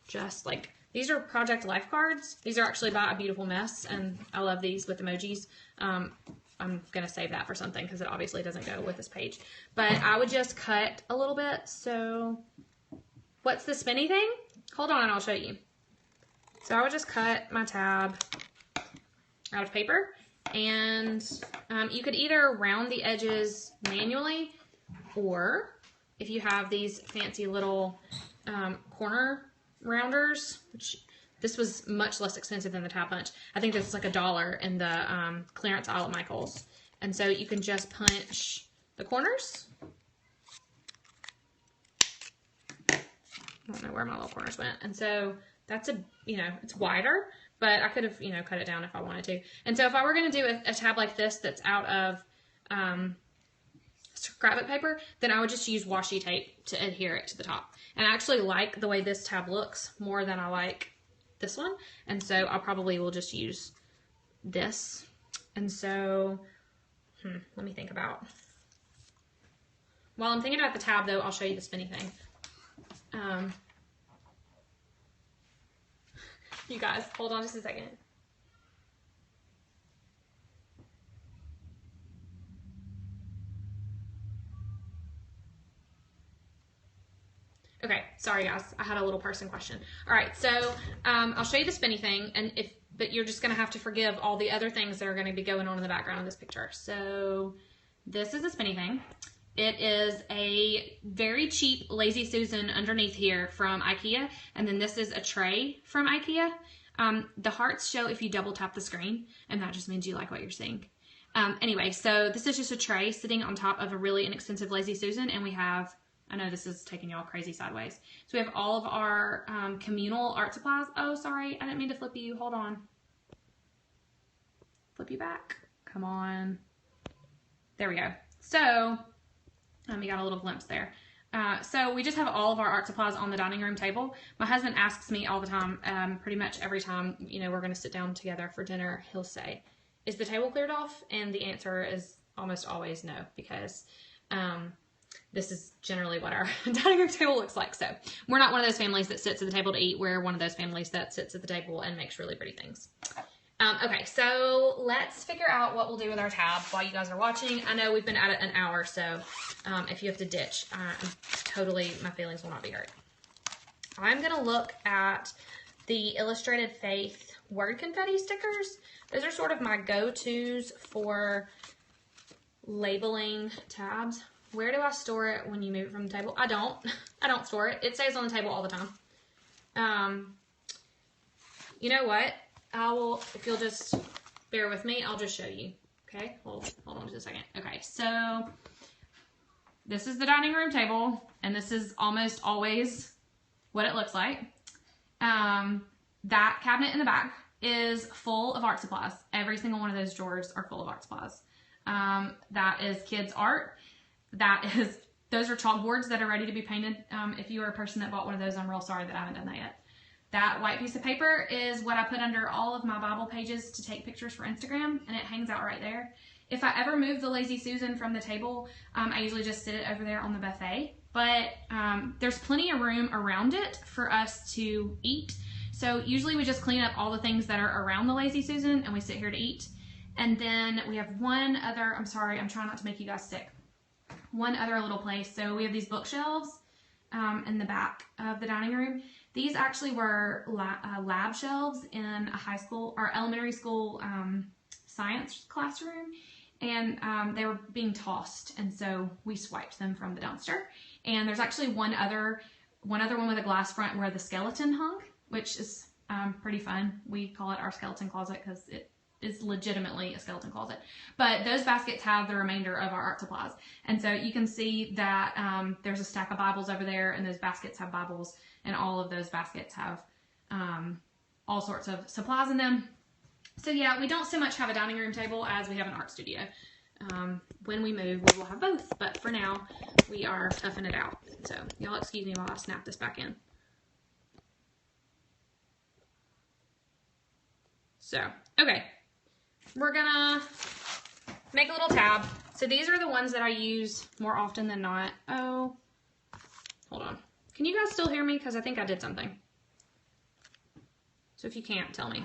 A: just like, these are Project Life cards. These are actually by A Beautiful Mess, and I love these with emojis. I'm going to save that for something because it obviously doesn't go with this page. But I would just cut a little bit. So what's the spinny thing? Hold on and I'll show you. So I would just cut my tab out of paper. And you could either round the edges manually, or if you have these fancy little corner rounders, which this was much less expensive than the tab punch. I think this is like $1 in the clearance aisle at Michael's. And so you can just punch the corners. I don't know where my little corners went. And so that's it's wider, but I could have, cut it down if I wanted to. And so if I were going to do a tab like this that's out of scrapbook paper, then I would just use washi tape to adhere it to the top. And I actually like the way this tab looks more than I like this one. And so I probably will just use this. And so, let me think about. While I'm thinking about the tab though, I'll show you the spinny thing. You guys, hold on just a second. Okay, sorry guys, I had a little person question. All right, so I'll show you the spinny thing, but you're just gonna have to forgive all the other things that are gonna be going on in the background of this picture. So this is a spinny thing. It is a very cheap Lazy Susan underneath here from IKEA, and then this is a tray from IKEA. The hearts show if you double tap the screen, and that just means you like what you're seeing. Anyway, so this is just a tray sitting on top of a really inexpensive Lazy Susan, and we have, I know this is taking y'all crazy sideways. So we have all of our communal art supplies. Oh, sorry, I didn't mean to flip you. Hold on. Flip you back. Come on. There we go. So, we got a little glimpse there. So we just have all of our art supplies on the dining room table. My husband asks me all the time, pretty much every time, we're going to sit down together for dinner, he'll say, is the table cleared off? And the answer is almost always know, because this is generally what our dining room table looks like. So we're not one of those families that sits at the table to eat. We're one of those families that sits at the table and makes really pretty things. Okay, so let's figure out what we'll do with our tab while you guys are watching. I know we've been at it an hour, so if you have to ditch, my feelings will not be hurt. I'm going to look at the Illustrated Faith word confetti stickers. Those are sort of my go-tos for labeling tabs. Where do I store it when you move it from the table? I don't store it. It stays on the table all the time. You know what? If you'll just bear with me, I'll just show you. Okay, hold on just a second. Okay, so this is the dining room table, and this is almost always what it looks like. That cabinet in the back is full of art supplies. Every single one of those drawers are full of art supplies. That is kids' art. Those are chalkboards that are ready to be painted. If you are a person that bought one of those, I'm real sorry that I haven't done that yet. That white piece of paper is what I put under all of my Bible pages to take pictures for Instagram, and it hangs out right there. If I ever move the Lazy Susan from the table, I usually just sit it over there on the buffet. But there's plenty of room around it for us to eat. So usually we just clean up all the things that are around the Lazy Susan, and we sit here to eat. And then we have one other, I'm sorry, I'm trying not to make you guys sick. One other little place. So we have these bookshelves in the back of the dining room. These actually were lab shelves in a high school or elementary school science classroom, and they were being tossed, and so we swiped them from the dumpster. And there's actually one other one with a glass front where the skeleton hung, which is pretty fun. We call it our skeleton closet because it is legitimately a skeleton closet. But those baskets have the remainder of our art supplies, and so you can see that there's a stack of Bibles over there, and those baskets have Bibles. And all of those baskets have all sorts of supplies in them. So yeah, we don't so much have a dining room table as we have an art studio. When we move, we will have both. But for now, we are toughing it out. So y'all excuse me while I snap this back in. So, okay. We're gonna make a little tab. So these are the ones that I use more often than not. Oh, hold on. Can you guys still hear me? Because I think I did something. So if you can't, tell me.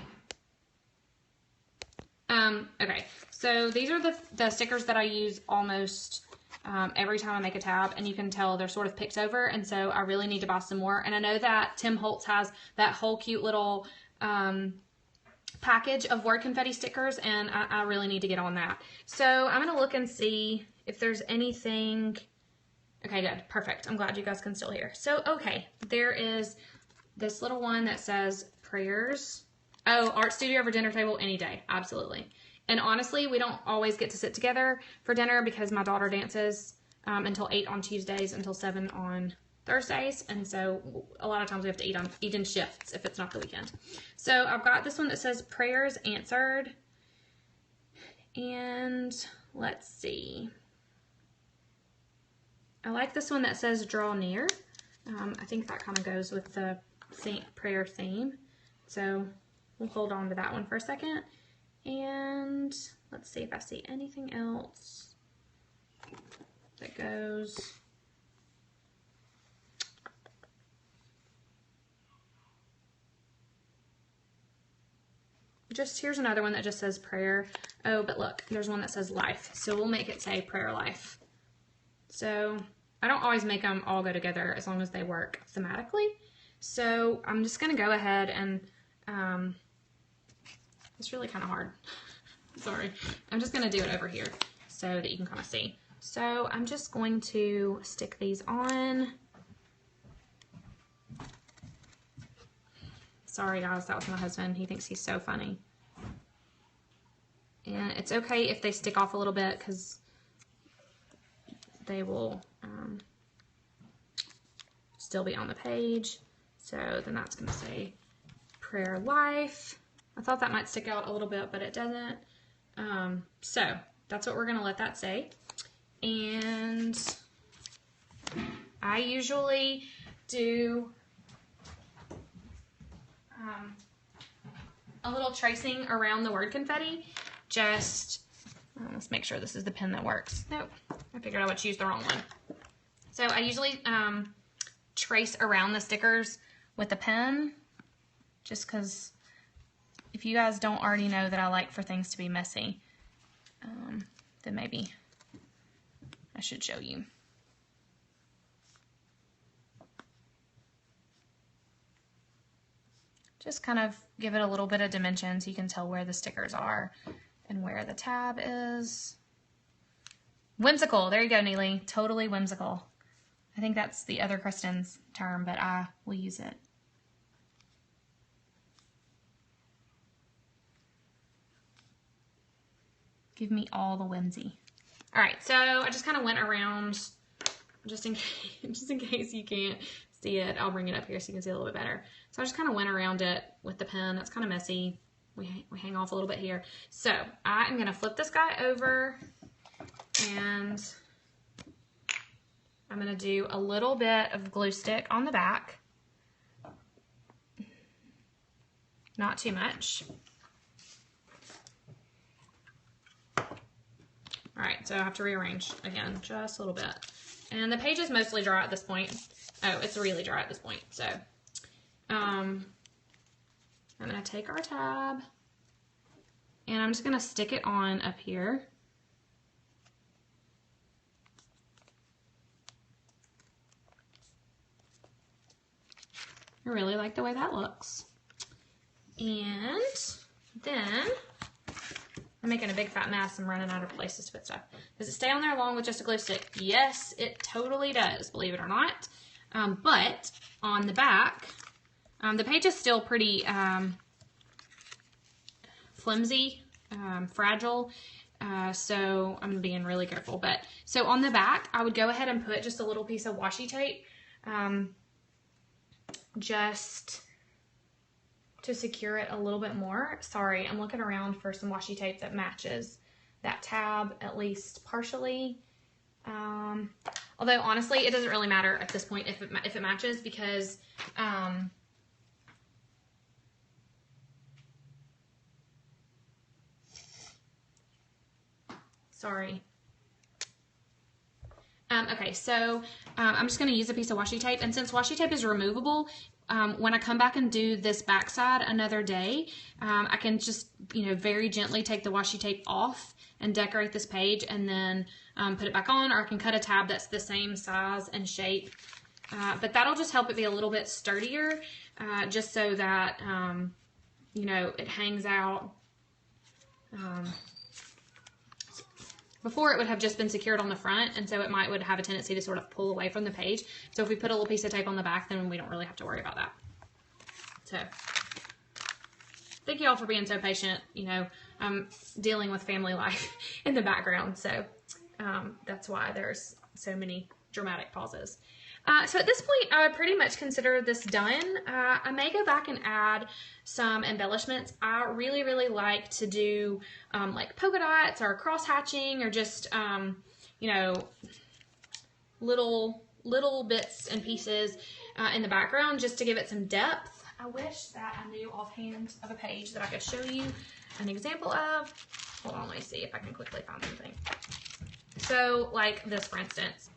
A: Okay, so these are the stickers that I use almost every time I make a tab, and you can tell they're sort of picked over, and so I really need to buy some more. And I know that Tim Holtz has that whole cute little package of word confetti stickers, and I really need to get on that. So I'm going to look and see if there's anything. Okay, good. Perfect. I'm glad you guys can still hear. So, okay, there is this little one that says prayers. Oh, art studio over dinner table any day. Absolutely. And honestly, we don't always get to sit together for dinner because my daughter dances until 8 on Tuesdays, until 7 on Thursdays. And so a lot of times we have to eat in shifts if it's not the weekend. So I've got this one that says prayers answered. And let's see. I like this one that says draw near. I think that kind of goes with the prayer theme. So we'll hold on to that one for a second. And let's see if I see anything else that goes. Here's another one that just says prayer. Oh, but look, there's one that says life. So we'll make it say prayer life. So I don't always make them all go together as long as they work thematically. So I'm just going to go ahead and, it's really kind of hard. Sorry. I'm just going to do it over here so that you can kind of see. So I'm just going to stick these on. Sorry guys, that was my husband. He thinks he's so funny. And it's okay if they stick off a little bit because they will still be on the page. So then that's going to say prayer life. I thought that might stick out a little bit, but it doesn't. So that's what we're going to let that say. And I usually do a little tracing around the word confetti. Just Let's make sure this is the pen that works. Nope, I figured I would choose the wrong one. So I usually trace around the stickers with a pen, just because if you guys don't already know that I like for things to be messy, then maybe I should show you. Just kind of give it a little bit of dimension so you can tell where the stickers are and where the tab is. Whimsical. There you go, Neely. Totally whimsical. I think that's the other Kristen's term, but I will use it. Give me all the whimsy. All right, so I just kind of went around, just in case you can't see it. I'll bring it up here so you can see it a little bit better. So I just kind of went around it with the pen. It's kind of messy. We hang off a little bit here. So I'm going to flip this guy over, and I'm going to do a little bit of glue stick on the back. Not too much. All right, so I have to rearrange again, just a little bit. And the page is mostly dry at this point. Oh, it's really dry at this point. So I'm going to take our tab, and I'm just going to stick it on up here. I really like the way that looks. And then I'm making a big fat mess. I'm running out of places to put stuff. Does it stay on there along with just a glue stick? Yes, it totally does, believe it or not. But on the back, the page is still pretty flimsy, fragile, so I'm being really careful. But so on the back, I would go ahead and put just a little piece of washi tape, just to secure it a little bit more. Sorry, I'm looking around for some washi tape that matches that tab, at least partially. Although honestly, it doesn't really matter at this point if it matches, because sorry. Okay, so I'm just going to use a piece of washi tape, and since washi tape is removable, when I come back and do this backside another day, I can just, very gently take the washi tape off and decorate this page, and then put it back on, or I can cut a tab that's the same size and shape. But that'll just help it be a little bit sturdier, just so that, it hangs out. Before it would have just been secured on the front, and so it would have a tendency to sort of pull away from the page. So if we put a little piece of tape on the back, then we don't really have to worry about that. So thank you all for being so patient. I'm dealing with family life in the background, so that's why there's so many dramatic pauses. So at this point, I would pretty much consider this done. I may go back and add some embellishments. I really, really like to do like polka dots or cross hatching, or just, little bits and pieces in the background, just to give it some depth. I wish that I knew offhand of a page that I could show you an example of. Hold on, let me see if I can quickly find something. So like this, for instance.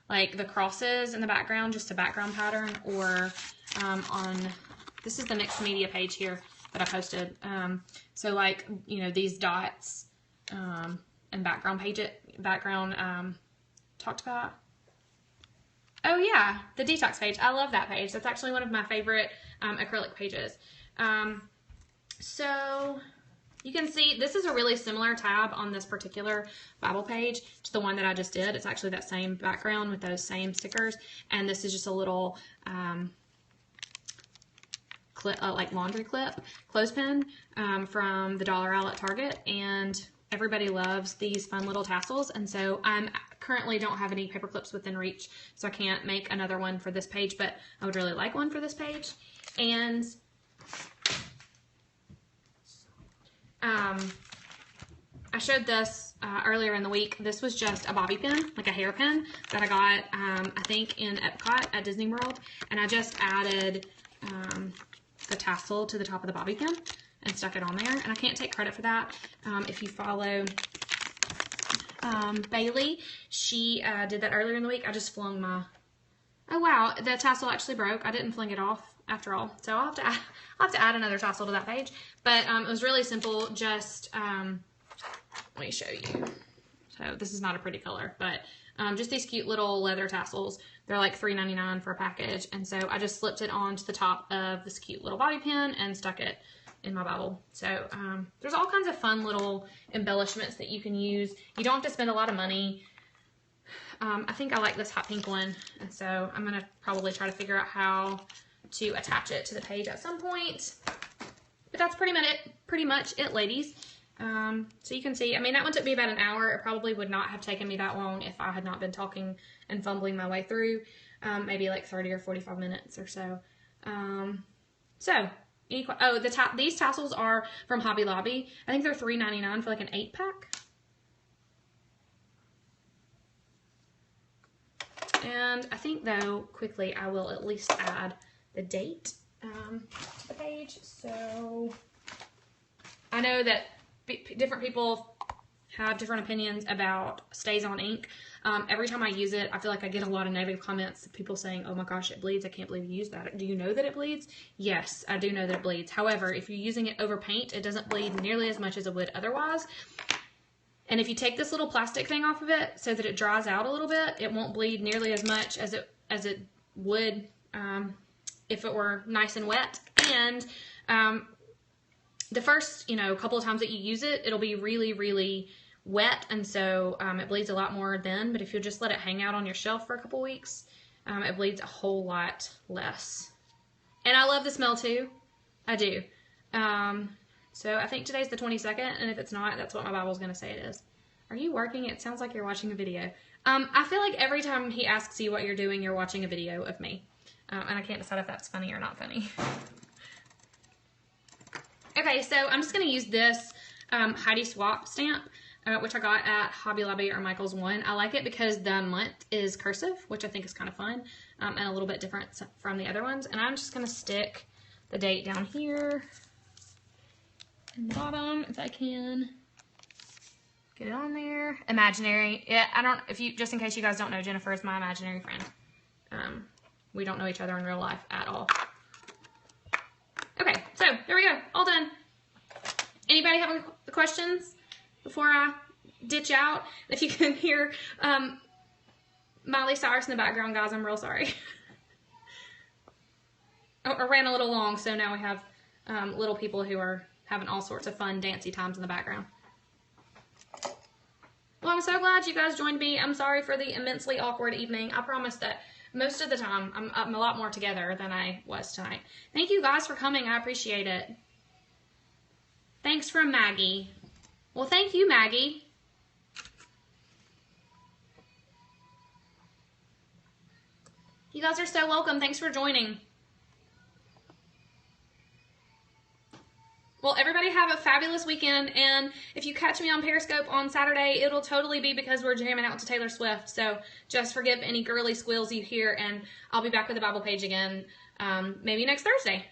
A: Like the crosses in the background, just a background pattern, or this is the mixed media page here that I posted. So like, these dots and background talked about. Oh yeah, the detox page. I love that page. That's actually one of my favorite acrylic pages. So you can see this is a really similar tab on this particular Bible page to the one that I just did. It's actually that same background with those same stickers, and this is just a little clip, like laundry clip clothespin from the dollar aisle at Target, and everybody loves these fun little tassels. And so I currently don't have any paper clips within reach, so I can't make another one for this page, but I would really like one for this page. And I showed this earlier in the week. This was just a bobby pin, like a hairpin that I got, I think in Epcot at Disney World. And I just added the tassel to the top of the bobby pin and stuck it on there. And I can't take credit for that. If you follow Bailey. She did that earlier in the week. I just flung my... Oh wow, the tassel actually broke. I didn't fling it off after all. So I'll have to add another tassel to that page. But it was really simple. Just, let me show you. So this is not a pretty color, but just these cute little leather tassels. They're like $3.99 for a package. And so I just slipped it onto the top of this cute little bobby pin and stuck it in my Bible. So there's all kinds of fun little embellishments that you can use. You don't have to spend a lot of money. I think I like this hot pink one, and so I'm going to probably try to figure out how to attach it to the page at some point. But that's pretty much it, ladies. So you can see, I mean, that one took me about an hour. It probably would not have taken me that long if I had not been talking and fumbling my way through. Maybe like 30 or 45 minutes or so. These tassels are from Hobby Lobby. I think they're $3.99 for like an 8-pack. And I think, though, quickly, I will at least add the date to the page. So I know that different people have different opinions about Stays On ink. Every time I use it, I feel like I get a lot of negative comments. People saying, oh my gosh, it bleeds. I can't believe you used that. Do you know that it bleeds? Yes, I do know that it bleeds. However, if you're using it over paint, it doesn't bleed nearly as much as it would otherwise. And if you take this little plastic thing off of it so that it dries out a little bit, it won't bleed nearly as much as it would if it were nice and wet. And the first, couple of times that you use it, it'll be really, really wet, and so it bleeds a lot more then. But if you just let it hang out on your shelf for a couple weeks, it bleeds a whole lot less. And I love the smell too. I do. So I think today's the 22nd, and if it's not, that's what my Bible's going to say it is. Are you working? It sounds like you're watching a video. I feel like every time he asks you what you're doing, you're watching a video of me. And I can't decide if that's funny or not funny. Okay, so I'm just going to use this Heidi Swap stamp, which I got at Hobby Lobby or Michael's One. I like it because the month is cursive, which I think is kind of fun, and a little bit different from the other ones. And I'm just going to stick the date down here in the bottom, if I can get it on there. Imaginary. Yeah, just in case you guys don't know, Jennifer is my imaginary friend. We don't know each other in real life at all. Okay, so there we go, all done. Anybody have any questions before I ditch out? If you can hear Miley Cyrus in the background, guys, I'm real sorry. I ran a little long, so now we have little people who are having all sorts of fun dancey times in the background. Well, I'm so glad you guys joined me. I'm sorry for the immensely awkward evening. I promise that most of the time I'm a lot more together than I was tonight. Thank you guys for coming. I appreciate it. Thanks from Maggie. Well, thank you, Maggie. You guys are so welcome. Thanks for joining. Well, everybody have a fabulous weekend, and if you catch me on Periscope on Saturday, it'll totally be because we're jamming out to Taylor Swift, so just forgive any girly squeals you hear, and I'll be back with the Bible page again maybe next Thursday.